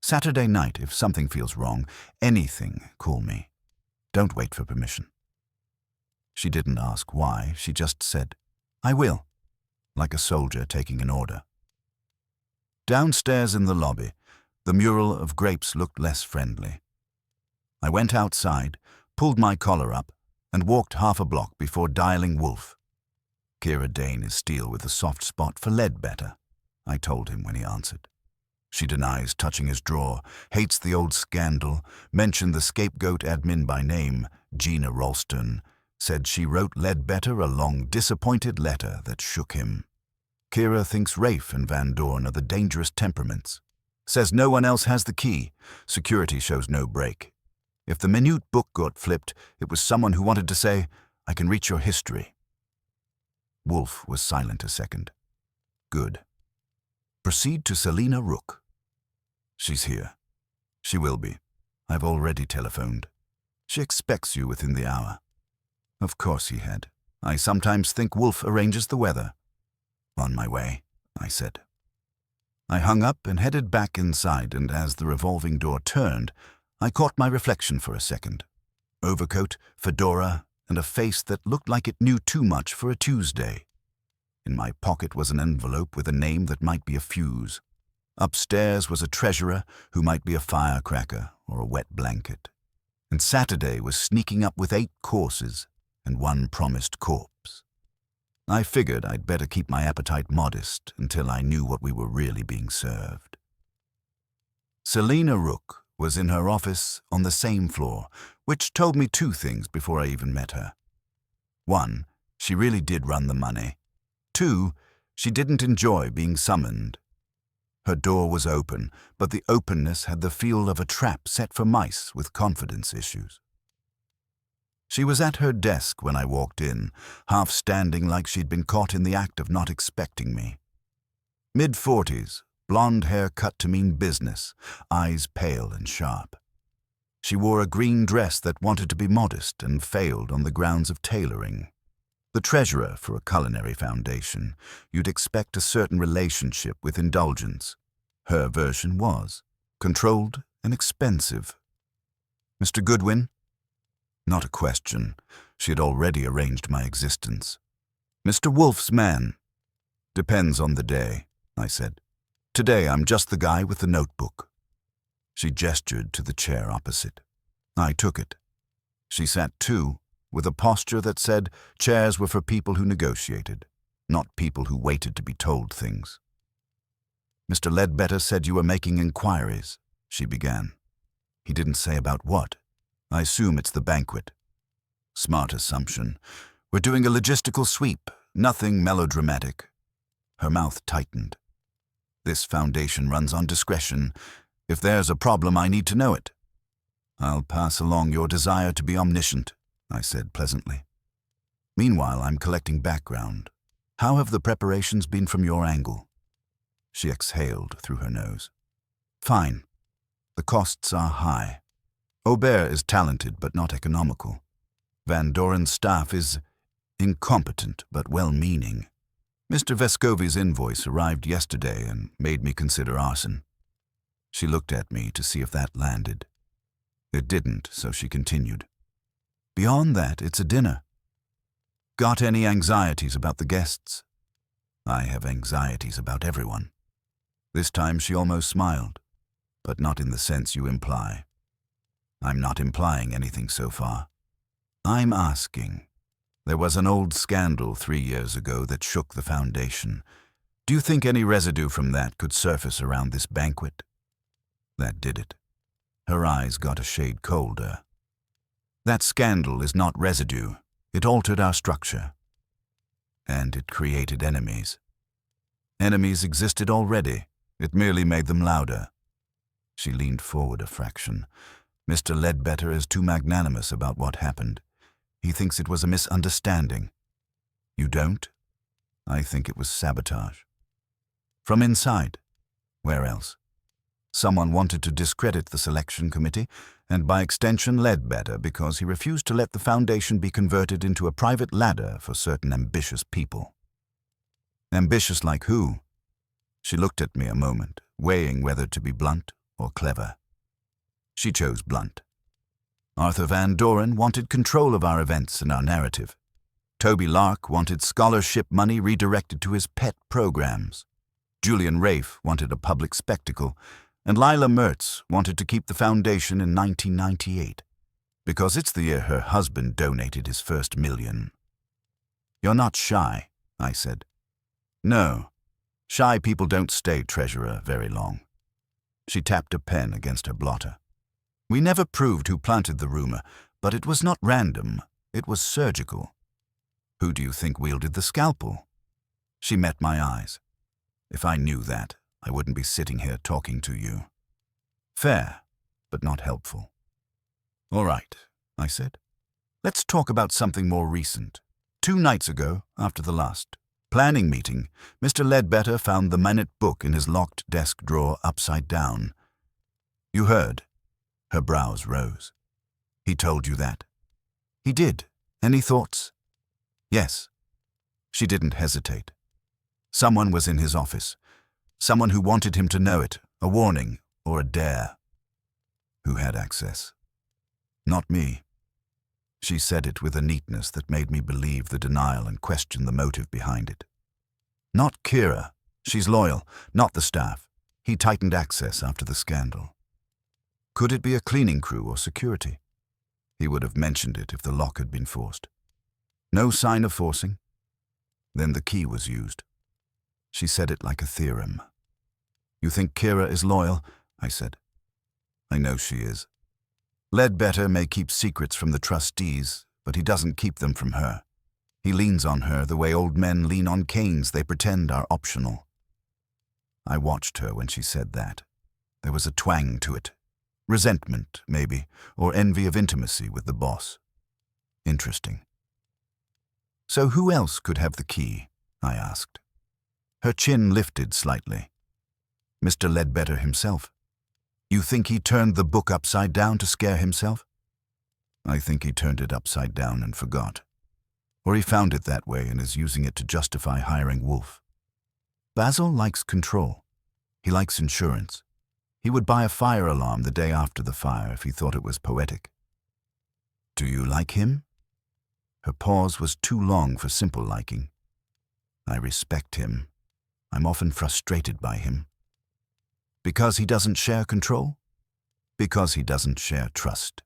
A: Saturday night, if something feels wrong, anything, call me. Don't wait for permission. She didn't ask why, she just said, I will, like a soldier taking an order. Downstairs in the lobby, the mural of grapes looked less friendly. I went outside, pulled my collar up, and walked half a block before dialing Wolfe. Kira Dane is steel with a soft spot for Ledbetter, I told him when he answered. She denies touching his drawer, hates the old scandal, mentioned the scapegoat admin by name, Gina Ralston, said she wrote Ledbetter a long, disappointed letter that shook him. Kira thinks Rafe and Van Dorn are the dangerous temperaments. Says no one else has the key. Security shows no break. If the minute book got flipped, it was someone who wanted to say, I can reach your history. Wolfe was silent a second. Good. Proceed to Selina Rook. She's here. She will be. I've already telephoned. She expects you within the hour. Of course he had. I sometimes think Wolfe arranges the weather. On my way, I said. I hung up and headed back inside, and as the revolving door turned, I caught my reflection for a second. Overcoat, fedora, and a face that looked like it knew too much for a Tuesday. In my pocket was an envelope with a name that might be a fuse. Upstairs was a treasurer who might be a firecracker or a wet blanket. And Saturday was sneaking up with 8 courses and 1 promised corpse. I figured I'd better keep my appetite modest until I knew what we were really being served. Selina Rook was in her office on the same floor, which told me 2 things before I even met her. 1, she really did run the money. 2, she didn't enjoy being summoned. Her door was open, but the openness had the feel of a trap set for mice with confidence issues. She was at her desk when I walked in, half standing like she'd been caught in the act of not expecting me. Mid-40s, blonde hair cut to mean business, eyes pale and sharp. She wore a green dress that wanted to be modest and failed on the grounds of tailoring. The treasurer for a culinary foundation, you'd expect a certain relationship with indulgence. Her version was controlled and expensive. Mr. Goodwin? Not a question. She had already arranged my existence. Mr. Wolfe's man? Depends on the day, I said. Today I'm just the guy with the notebook. She gestured to the chair opposite. I took it. She sat too, with a posture that said chairs were for people who negotiated, not people who waited to be told things. Mr. Ledbetter said you were making inquiries, she began. He didn't say about what. I assume it's the banquet. Smart assumption. We're doing a logistical sweep, nothing melodramatic. Her mouth tightened. This foundation runs on discretion. If there's a problem, I need to know it. I'll pass along your desire to be omniscient, I said pleasantly. Meanwhile, I'm collecting background. How have the preparations been from your angle? She exhaled through her nose. Fine. The costs are high. Aubert is talented but not economical. Van Doren's staff is incompetent but well-meaning. Mr. Vescovi's invoice arrived yesterday and made me consider arson. She looked at me to see if that landed. It didn't, so she continued. Beyond that, it's a dinner. Got any anxieties about the guests? I have anxieties about everyone. This time she almost smiled, but not in the sense you imply. I'm not implying anything so far. I'm asking. There was an old scandal 3 years ago that shook the foundation. Do you think any residue from that could surface around this banquet? That did it. Her eyes got a shade colder. That scandal is not residue. It altered our structure. And it created enemies. Enemies existed already. It merely made them louder. She leaned forward a fraction. Mr. Ledbetter is too magnanimous about what happened. He thinks it was a misunderstanding. You don't? I think it was sabotage. From inside. Where else? Someone wanted to discredit the selection committee, and by extension Ledbetter, because he refused to let the foundation be converted into a private ladder for certain ambitious people. Ambitious like who? She looked at me a moment, weighing whether to be blunt or clever. She chose blunt. Arthur Van Doren wanted control of our events and our narrative. Toby Lark wanted scholarship money redirected to his pet programs. Julian Rafe wanted a public spectacle, and Lila Mertz wanted to keep the foundation in 1998, because it's the year her husband donated his first $1 million. You're not shy, I said. No, shy people don't stay treasurer very long. She tapped a pen against her blotter. We never proved who planted the rumor, but it was not random, it was surgical. Who do you think wielded the scalpel? She met my eyes. If I knew that, I wouldn't be sitting here talking to you. Fair, but not helpful. All right, I said. Let's talk about something more recent. 2 nights ago, after the last planning meeting, Mr. Ledbetter found the minute book in his locked desk drawer upside down. You heard. Her brows rose. He told you that? He did. Any thoughts? Yes. She didn't hesitate. Someone was in his office. Someone who wanted him to know it, a warning or a dare. Who had access? Not me. She said it with a neatness that made me believe the denial and question the motive behind it. Not Kira. She's loyal, not the staff. He tightened access after the scandal. Could it be a cleaning crew or security? He would have mentioned it if the lock had been forced. No sign of forcing? Then the key was used. She said it like a theorem. You think Kira is loyal? I said. I know she is. Ledbetter may keep secrets from the trustees, but he doesn't keep them from her. He leans on her the way old men lean on canes they pretend are optional. I watched her when she said that. There was a twang to it. Resentment, maybe, or envy of intimacy with the boss. Interesting. So who else could have the key? I asked. Her chin lifted slightly. Mr. Ledbetter himself. You think he turned the book upside down to scare himself? I think he turned it upside down and forgot. Or he found it that way and is using it to justify hiring Wolfe. Basil likes control. He likes insurance. He would buy a fire alarm the day after the fire if he thought it was poetic. Do you like him? Her pause was too long for simple liking. I respect him. I'm often frustrated by him. Because he doesn't share control? Because he doesn't share trust.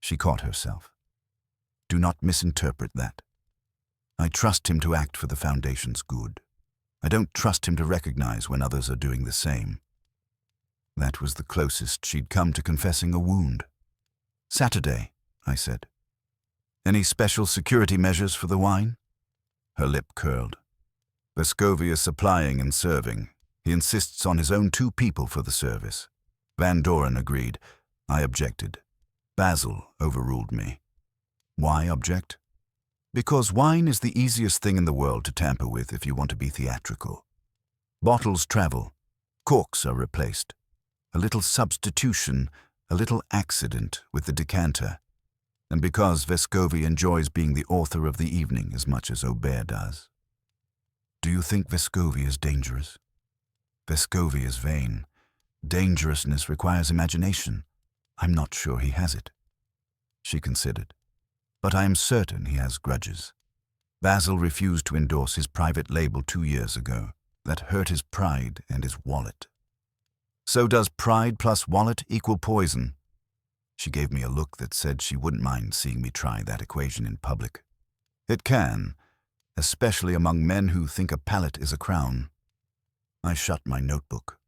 A: She caught herself. Do not misinterpret that. I trust him to act for the Foundation's good. I don't trust him to recognize when others are doing the same. That was the closest she'd come to confessing a wound. Saturday, I said. Any special security measures for the wine? Her lip curled. Vescovi is supplying and serving. He insists on his own 2 people for the service. Van Doren agreed. I objected. Basil overruled me. Why object? Because wine is the easiest thing in the world to tamper with if you want to be theatrical. Bottles travel. Corks are replaced. A little substitution, a little accident with the decanter. And because Vescovi enjoys being the author of the evening as much as Aubert does. Do you think Vescovi is dangerous? Vescovi is vain. Dangerousness requires imagination. I'm not sure he has it. She considered. But I am certain he has grudges. Basil refused to endorse his private label 2 years ago. That hurt his pride and his wallet. So does pride plus wallet equal poison? She gave me a look that said she wouldn't mind seeing me try that equation in public. It can, especially among men who think a palate is a crown. I shut my notebook.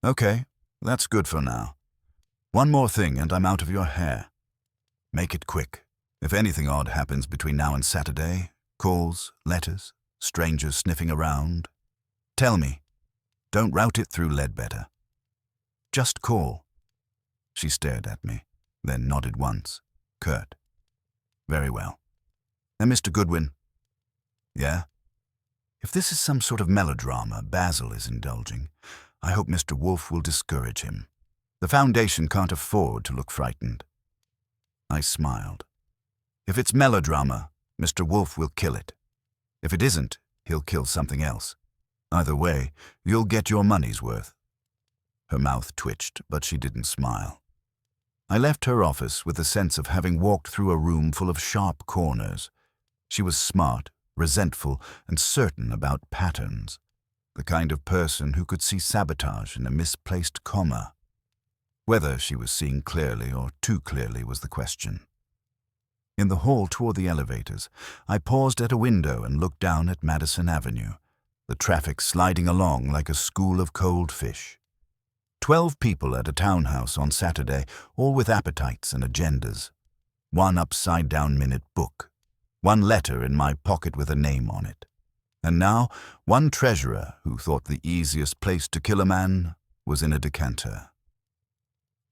A: Okay, that's good for now. One more thing and I'm out of your hair. Make it quick. If anything odd happens between now and Saturday, calls, letters, strangers sniffing around, tell me. Don't route it through Ledbetter. Just call. She stared at me, then nodded once, curt. Very well. And Mr. Goodwin? Yeah? If this is some sort of melodrama Basil is indulging, I hope Mr. Wolfe will discourage him. The Foundation can't afford to look frightened. I smiled. If it's melodrama, Mr. Wolfe will kill it. If it isn't, he'll kill something else. Either way, you'll get your money's worth. Her mouth twitched, but she didn't smile. I left her office with the sense of having walked through a room full of sharp corners. She was smart, resentful, and certain about patterns. The kind of person who could see sabotage in a misplaced comma. Whether she was seeing clearly or too clearly was the question. In the hall toward the elevators, I paused at a window and looked down at Madison Avenue, the traffic sliding along like a school of cold fish. 12 people at a townhouse on Saturday, all with appetites and agendas. 1 upside-down minute book. 1 letter in my pocket with a name on it. And now, 1 treasurer who thought the easiest place to kill a man was in a decanter.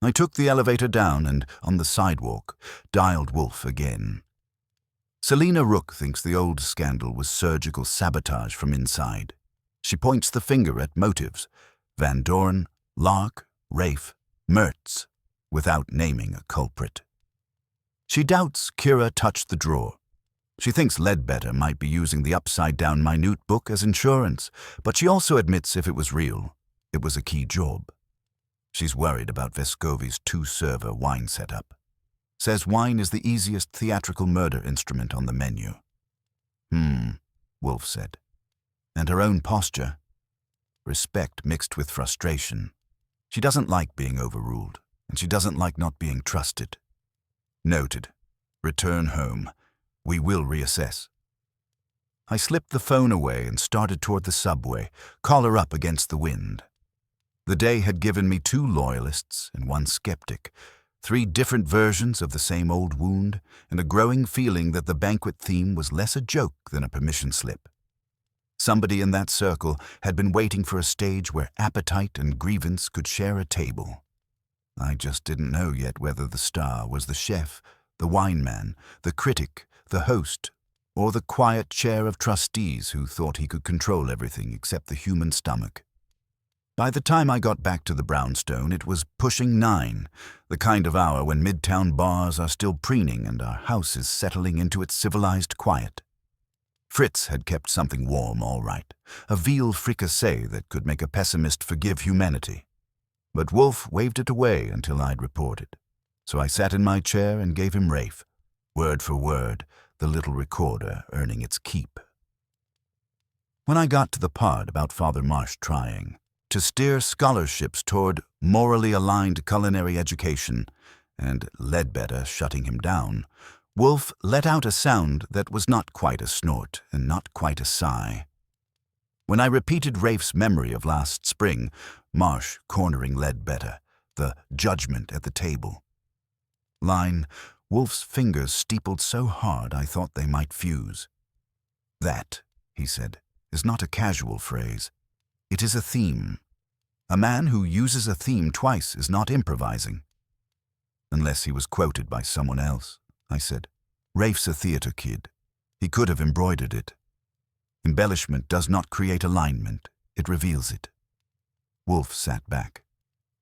A: I took the elevator down and, on the sidewalk, dialed Wolfe again. Selina Rook thinks the old scandal was surgical sabotage from inside. She points the finger at motives. Van Doren, Lark, Rafe, Mertz, without naming a culprit. She doubts Kira touched the drawer. She thinks Ledbetter might be using the upside-down minute book as insurance, but she also admits if it was real, it was a key job. She's worried about Vescovi's 2-server wine setup. Says wine is the easiest theatrical murder instrument on the menu. Wolfe said. And her own posture. Respect mixed with frustration. She doesn't like being overruled, and she doesn't like not being trusted. Noted. Return home. We will reassess. I slipped the phone away and started toward the subway, collar up against the wind. The day had given me 2 loyalists and 1 skeptic, 3 different versions of the same old wound, and a growing feeling that the banquet theme was less a joke than a permission slip. Somebody in that circle had been waiting for a stage where appetite and grievance could share a table. I just didn't know yet whether the star was the chef, the wine man, the critic, the host, or the quiet chair of trustees who thought he could control everything except the human stomach. By the time I got back to the brownstone, it was pushing 9, the kind of hour when midtown bars are still preening and our house is settling into its civilized quiet. Fritz had kept something warm all right, a veal fricassee that could make a pessimist forgive humanity. But Wolfe waved it away until I'd reported. So I sat in my chair and gave him Rafe, word for word, the little recorder earning its keep. When I got to the part about Father Marsh trying to steer scholarships toward morally aligned culinary education and Ledbetter shutting him down, Wolfe let out a sound that was not quite a snort and not quite a sigh. When I repeated Rafe's memory of last spring, Marsh cornering Ledbetter, the judgment at the table. Line, Wolfe's fingers steepled so hard I thought they might fuse. That, he said, is not a casual phrase. It is a theme. A man who uses a theme twice is not improvising. Unless he was quoted by someone else, I said. Rafe's a theater kid. He could have embroidered it. Embellishment does not create alignment. It reveals it. Wolfe sat back.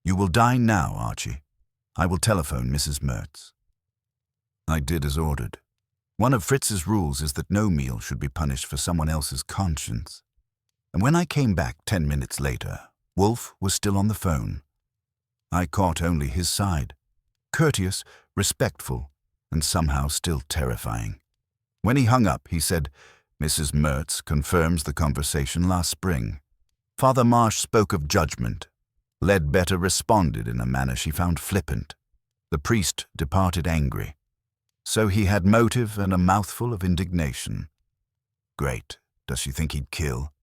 A: You will dine now, Archie. I will telephone Mrs. Mertz. I did as ordered. One of Fritz's rules is that no meal should be punished for someone else's conscience. And when I came back 10 minutes later, Wolfe was still on the phone. I caught only his side. Courteous, respectful, and somehow still terrifying. When he hung up, he said, Mrs. Mertz confirms the conversation last spring. Father Marsh spoke of judgment. Ledbetter responded in a manner she found flippant. The priest departed angry. So he had motive and a mouthful of indignation. Great. Does she think he'd kill?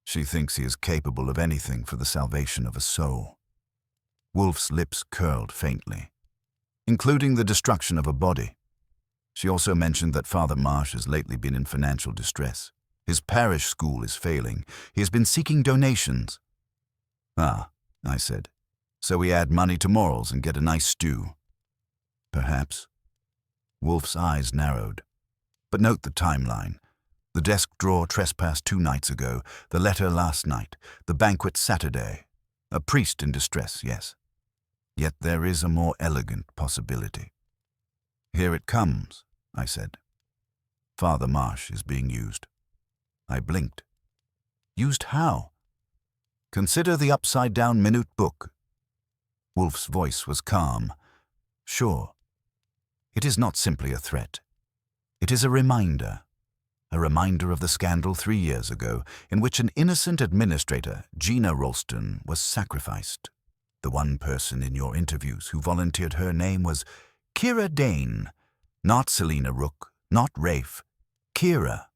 A: She thinks he is capable of anything for the salvation of a soul. Wolfe's lips curled faintly. Including the destruction of a body. She also mentioned that Father Marsh has lately been in financial distress. His parish school is failing. He has been seeking donations. Ah, I said. So we add money to morals and get a nice stew. Perhaps. Wolfe's eyes narrowed. But note the timeline. The desk drawer trespassed 2 nights ago, the letter last night, the banquet Saturday. A priest in distress, yes. Yet there is a more elegant possibility. Here it comes, I said. Father Marsh is being used. I blinked. Used how? Consider the upside-down minute book. Wolfe's voice was calm. Sure. It is not simply a threat. It is a reminder of the scandal 3 years ago in which an innocent administrator, Gina Ralston, was sacrificed. The one person in your interviews who volunteered her name was Kira Dane, not Selina Rook, not Rafe. Kira.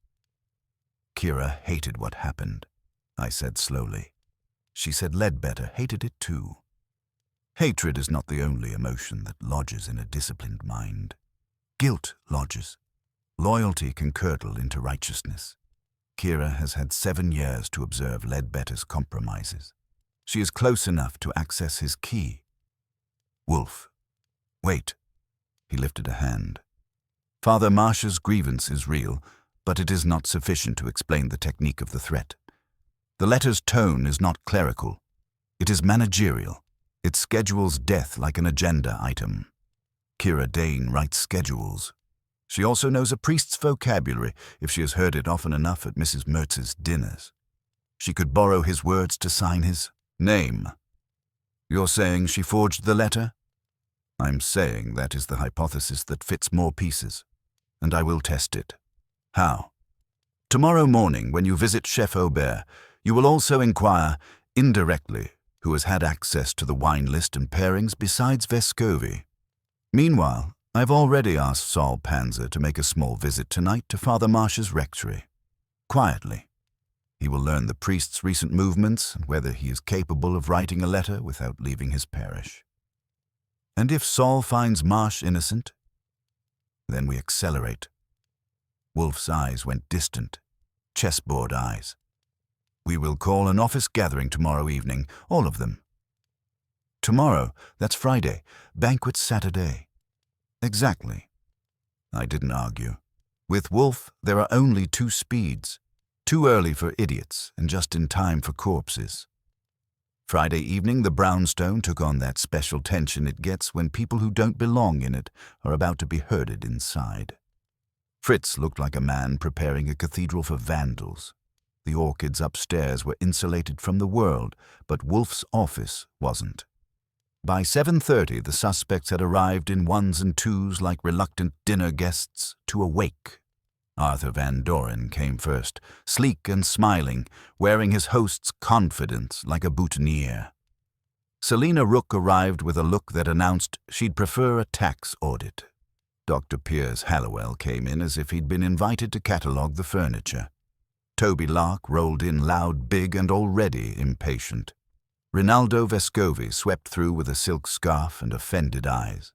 A: Kira hated what happened, I said slowly. She said Ledbetter hated it too. Hatred is not the only emotion that lodges in a disciplined mind. Guilt lodges. Loyalty can curdle into righteousness. Kira has had 7 years to observe Ledbetter's compromises. She is close enough to access his key. Wolfe. Wait. He lifted a hand. Father Marsh's grievance is real, but it is not sufficient to explain the technique of the threat. The letter's tone is not clerical. It is managerial. It schedules death like an agenda item. Kira Dane writes schedules. She also knows a priest's vocabulary if she has heard it often enough at Mrs. Mertz's dinners. She could borrow his words to sign his name. You're saying she forged the letter? I'm saying that is the hypothesis that fits more pieces, and I will test it. How? Tomorrow morning, when you visit Chef Aubert, you will also inquire, indirectly, who has had access to the wine list and pairings besides Vescovi. Meanwhile, I've already asked Saul Panzer to make a small visit tonight to Father Marsh's rectory. Quietly. He will learn the priest's recent movements and whether he is capable of writing a letter without leaving his parish. And if Saul finds Marsh innocent, then we accelerate. Wolfe's eyes went distant, chessboard eyes. We will call an office gathering tomorrow evening, all of them. Tomorrow, that's Friday, banquet Saturday. Exactly. I didn't argue. With Wolfe, there are only 2 speeds. Too early for idiots and just in time for corpses. Friday evening, the brownstone took on that special tension it gets when people who don't belong in it are about to be herded inside. Fritz looked like a man preparing a cathedral for vandals. The orchids upstairs were insulated from the world, but Wolfe's office wasn't. By 7:30, the suspects had arrived in 1s and 2s like reluctant dinner guests to a wake. Arthur Van Doren came first, sleek and smiling, wearing his host's confidence like a boutonniere. Selina Rook arrived with a look that announced she'd prefer a tax audit. Dr. Piers Hallowell came in as if he'd been invited to catalogue the furniture. Toby Lark rolled in loud, big, and already impatient. Rinaldo Vescovi swept through with a silk scarf and offended eyes.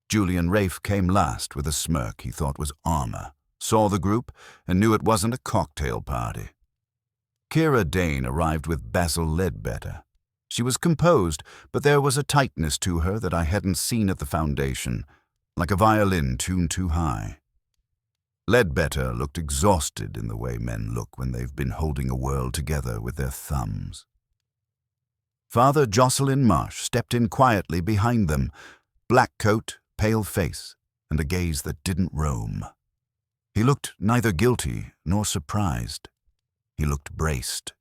A: Julian Rafe came last with a smirk he thought was armor, saw the group, and knew it wasn't a cocktail party. Kira Dane arrived with Basil Ledbetter. She was composed, but there was a tightness to her that I hadn't seen at the foundation, like a violin tuned too high. Ledbetter looked exhausted in the way men look when they've been holding a world together with their thumbs. Father Jocelyn Marsh stepped in quietly behind them, black coat, pale face, and a gaze that didn't roam. He looked neither guilty nor surprised. He looked braced.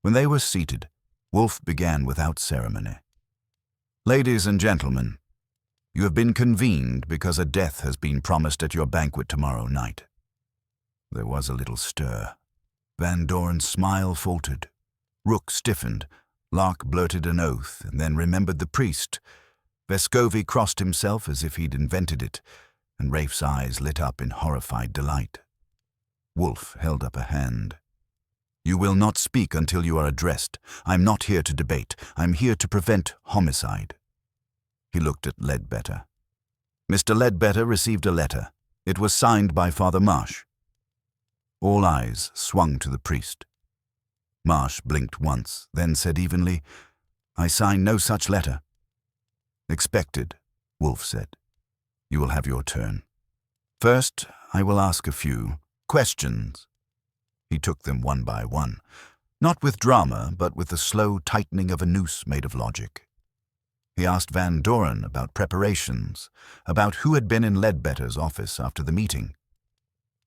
A: When they were seated, Wolfe began without ceremony. "Ladies and gentlemen, you have been convened because a death has been promised at your banquet tomorrow night." There was a little stir. Van Doren's smile faltered. Rook stiffened. Lark blurted an oath and then remembered the priest. Vescovi crossed himself as if he'd invented it, and Rafe's eyes lit up in horrified delight. Wolfe held up a hand. "You will not speak until you are addressed. I'm not here to debate. I'm here to prevent homicide." He looked at Ledbetter. Mr. Ledbetter received a letter. It was signed by Father Marsh. All eyes swung to the priest. Marsh blinked once, then said evenly, "I sign no such letter." "Expected," Wolfe said. "You will have your turn. First, I will ask a few questions." He took them one by one, not with drama, but with the slow tightening of a noose made of logic. He asked Van Doren about preparations, about who had been in Ledbetter's office after the meeting.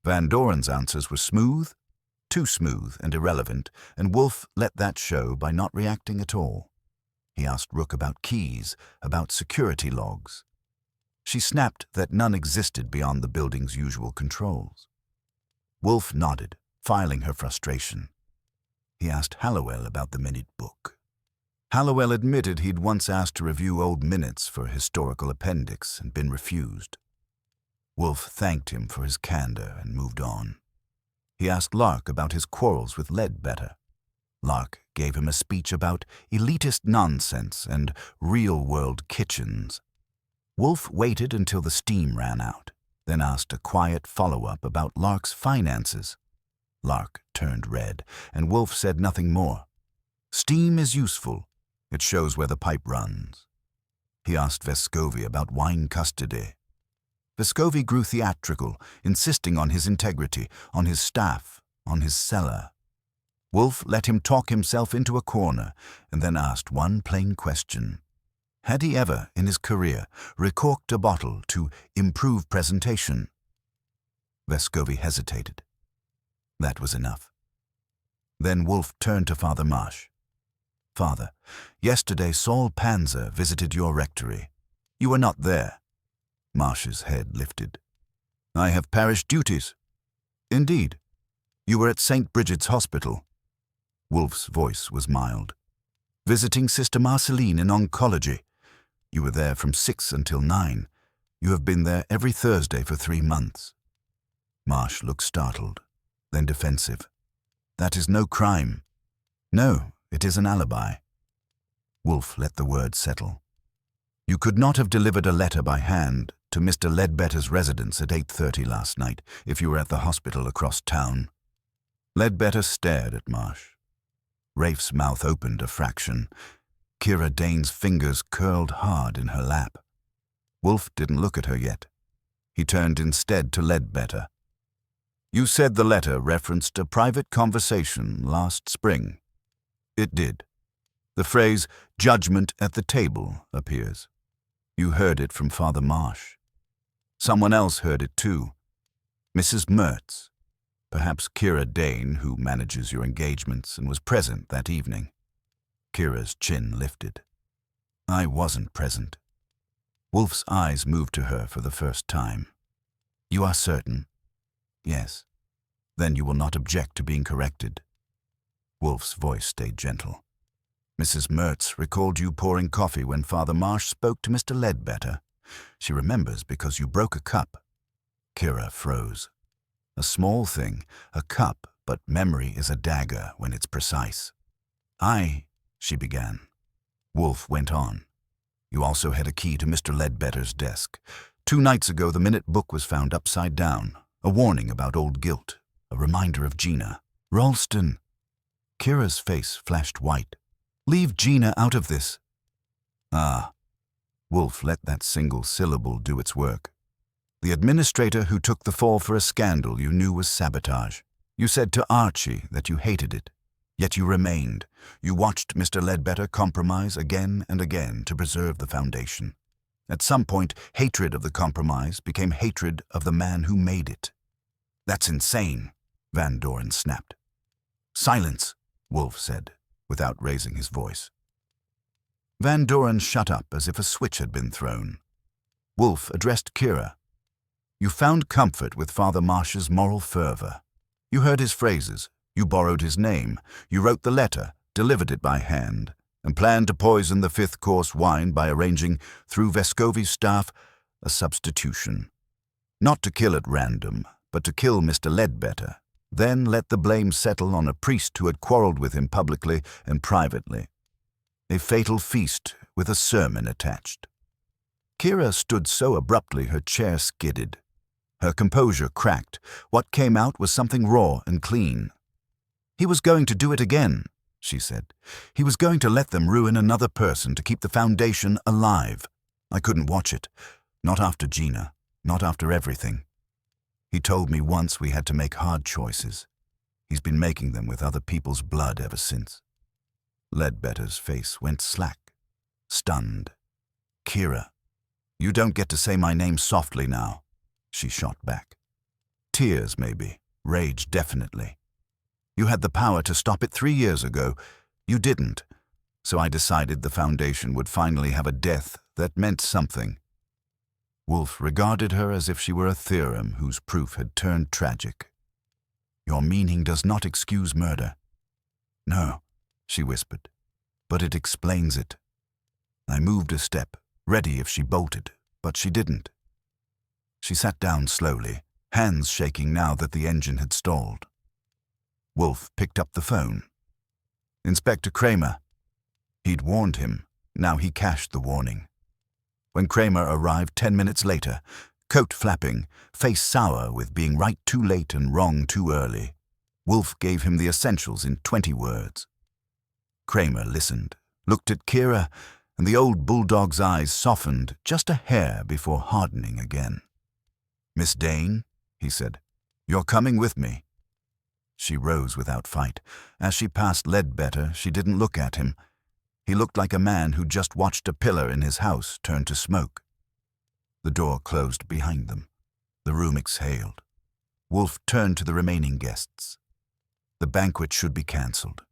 A: Van Doren's answers were smooth, too smooth and irrelevant, and Wolfe let that show by not reacting at all. He asked Rook about keys, about security logs. She snapped that none existed beyond the building's usual controls. Wolfe nodded, filing her frustration. He asked Hallowell about the minute book. Hallowell admitted he'd once asked to review old minutes for a historical appendix and been refused. Wolfe thanked him for his candor and moved on. He asked Lark about his quarrels with Ledbetter. Lark gave him a speech about elitist nonsense and real-world kitchens. Wolfe waited until the steam ran out, then asked a quiet follow-up about Lark's finances. Lark turned red, and Wolfe said nothing more. Steam is useful. It shows where the pipe runs. He asked Vescovi about wine custody. Vescovi grew theatrical, insisting on his integrity, on his staff, on his cellar. Wolfe let him talk himself into a corner and then asked one plain question. Had he ever, in his career, recorked a bottle to improve presentation? Vescovi hesitated. That was enough. Then Wolfe turned to Father Marsh. "Father, yesterday Saul Panzer visited your rectory. You were not there." Marsh's head lifted. "I have parish duties." "Indeed. You were at St. Bridget's Hospital. Wolfe's voice was mild. Visiting Sister Marceline in oncology. You were there from 6 until 9. You have been there every Thursday for 3 months. Marsh looked startled, then defensive. That is no crime. No, it is an alibi. Wolfe let the words settle. You could not have delivered a letter by hand to Mr. Ledbetter's residence at 8:30 last night if you were at the hospital across town. Ledbetter stared at Marsh. Rafe's mouth opened a fraction. Kira Dane's fingers curled hard in her lap. Wolfe didn't look at her yet. He turned instead to Ledbetter. You said the letter referenced a private conversation last spring. It did. The phrase, judgment at the table, appears. You heard it from Father Marsh. Someone else heard it too. Mrs. Mertz. Perhaps Kira Dane, who manages your engagements and was present that evening. Kira's chin lifted. I wasn't present. Wolfe's eyes moved to her for the first time. You are certain? Yes. Then you will not object to being corrected. Wolfe's voice stayed gentle. Mrs. Mertz recalled you pouring coffee when Father Marsh spoke to Mr. Ledbetter. She remembers because you broke a cup. Kira froze. A small thing, a cup, but memory is a dagger when it's precise. She began. Wolfe went on. You also had a key to Mr. Ledbetter's desk. 2 nights ago, the minute book was found upside down. A warning about old guilt. A reminder of Gina. Ralston. Kira's face flashed white. Leave Gina out of this. Ah. Wolfe let that single syllable do its work. The administrator who took the fall for a scandal you knew was sabotage. You said to Archie that you hated it. Yet you remained. You watched Mr. Ledbetter compromise again and again to preserve the foundation. At some point, hatred of the compromise became hatred of the man who made it. That's insane, Van Doren snapped. Silence, Wolfe said, without raising his voice. Van Doren shut up as if a switch had been thrown. Wolfe addressed Kira. You found comfort with Father Marsh's moral fervor. You heard his phrases. You borrowed his name. You wrote the letter, delivered it by hand, and planned to poison the 5th-course wine by arranging, through Vescovi's staff, a substitution. Not to kill at random, but to kill Mr. Ledbetter, then let the blame settle on a priest who had quarreled with him publicly and privately. A fatal feast with a sermon attached. Kira stood so abruptly her chair skidded. Her composure cracked. What came out was something raw and clean. He was going to do it again, she said. He was going to let them ruin another person to keep the foundation alive. I couldn't watch it. Not after Gina. Not after everything. He told me once we had to make hard choices. He's been making them with other people's blood ever since. Ledbetter's face went slack, stunned. Kira, you don't get to say my name softly now, she shot back. Tears, maybe. Rage, definitely. You had the power to stop it 3 years ago. You didn't. So I decided the foundation would finally have a death that meant something. Wolfe regarded her as if she were a theorem whose proof had turned tragic. Your meaning does not excuse murder. No, she whispered, but it explains it. I moved a step, ready if she bolted, but she didn't. She sat down slowly, hands shaking now that the engine had stalled. Wolfe picked up the phone. Inspector Kramer. He'd warned him. Now he cashed the warning. When Kramer arrived 10 minutes later, coat flapping, face sour with being right too late and wrong too early, Wolfe gave him the essentials in 20 words. Kramer listened, looked at Kira, and the old bulldog's eyes softened just a hair before hardening again. Miss Dane, he said, you're coming with me. She rose without fight. As she passed Ledbetter, she didn't look at him. He looked like a man who just watched a pillar in his house turn to smoke. The door closed behind them. The room exhaled. Wolfe turned to the remaining guests. The banquet should be cancelled.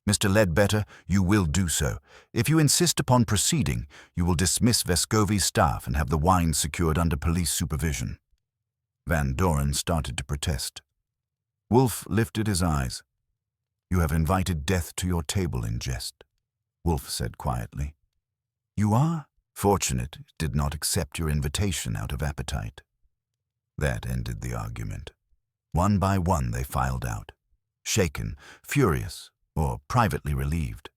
A: Mr. Ledbetter, you will do so. If you insist upon proceeding, you will dismiss Vescovi's staff and have the wine secured under police supervision. Van Doren started to protest. Wolfe lifted his eyes. "You have invited death to your table in jest," Wolfe said quietly. "You are fortunate it did not accept your invitation out of appetite." That ended the argument. One by one they filed out, shaken, furious, or privately relieved.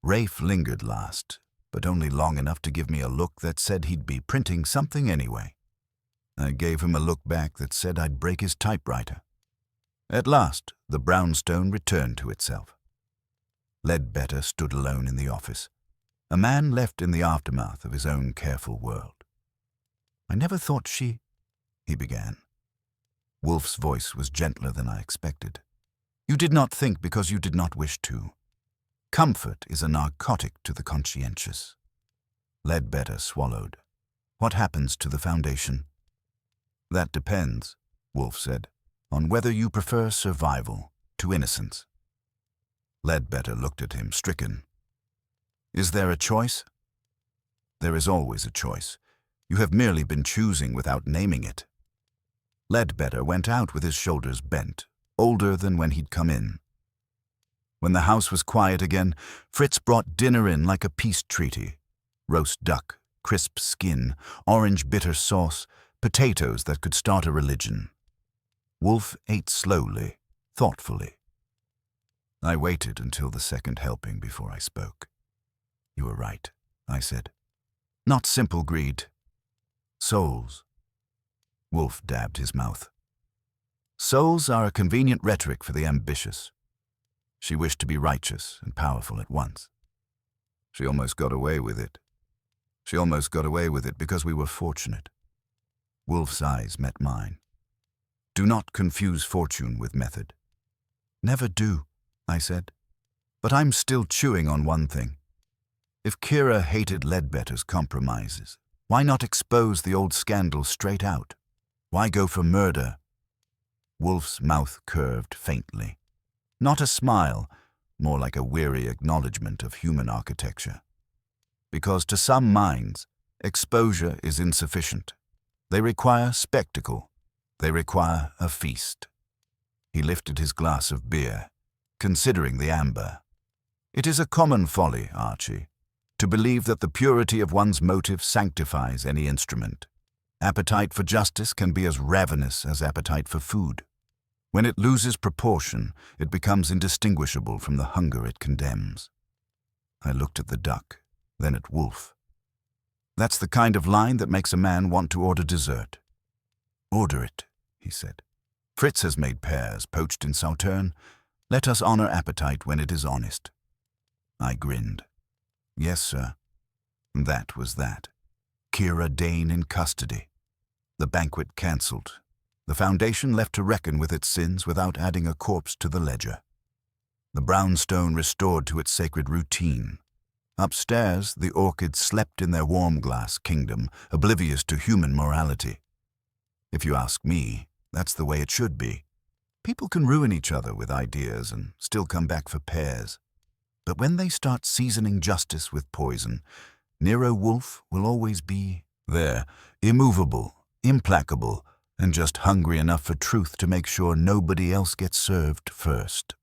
A: Rafe lingered last, but only long enough to give me a look that said he'd be printing something anyway. I gave him a look back that said I'd break his typewriter. At last, the brownstone returned to itself. Ledbetter stood alone in the office, a man left in the aftermath of his own careful world. "I never thought he began. Wolfe's voice was gentler than I expected. "You did not think because you did not wish to. Comfort is a narcotic to the conscientious." Ledbetter swallowed. "What happens to the foundation?" "That depends," Wolfe said, "on whether you prefer survival to innocence." Ledbetter looked at him, stricken. "Is there a choice?" "There is always a choice. You have merely been choosing without naming it." Ledbetter went out with his shoulders bent, older than when he'd come in. When the house was quiet again, Fritz brought dinner in like a peace treaty. Roast duck, crisp skin, orange bitter sauce, potatoes that could start a religion. Wolfe ate slowly, thoughtfully. I waited until the second helping before I spoke. "You were right," I said. "Not simple greed. Souls." Wolfe dabbed his mouth. "Souls are a convenient rhetoric for the ambitious." She wished to be righteous and powerful at once. She almost got away with it. She almost got away with it because we were fortunate. Wolfe's eyes met mine. "Do not confuse fortune with method." "Never do," I said. "But I'm still chewing on one thing. If Kira hated Ledbetter's compromises, why not expose the old scandal straight out? Why go for murder?" Wolfe's mouth curved faintly. Not a smile, more like a weary acknowledgement of human architecture. Because to some minds, exposure is insufficient. They require spectacle. They require a feast. He lifted his glass of beer, considering the amber. "It is a common folly, Archie, to believe that the purity of one's motive sanctifies any instrument. Appetite for justice can be as ravenous as appetite for food. When it loses proportion, it becomes indistinguishable from the hunger it condemns." I looked at the duck, then at Wolfe. "That's the kind of line that makes a man want to order dessert." "Order it," he said. "Fritz has made pears, poached in Sauterne. Let us honor appetite when it is honest." I grinned. "Yes, sir." That was that. Kira Dane in custody. The banquet cancelled. The foundation left to reckon with its sins without adding a corpse to the ledger. The brownstone restored to its sacred routine. Upstairs, the orchids slept in their warm glass kingdom, oblivious to human morality. If you ask me, that's the way it should be. People can ruin each other with ideas and still come back for pears. But when they start seasoning justice with poison, Nero Wolfe will always be there, immovable, implacable, and just hungry enough for truth to make sure nobody else gets served first.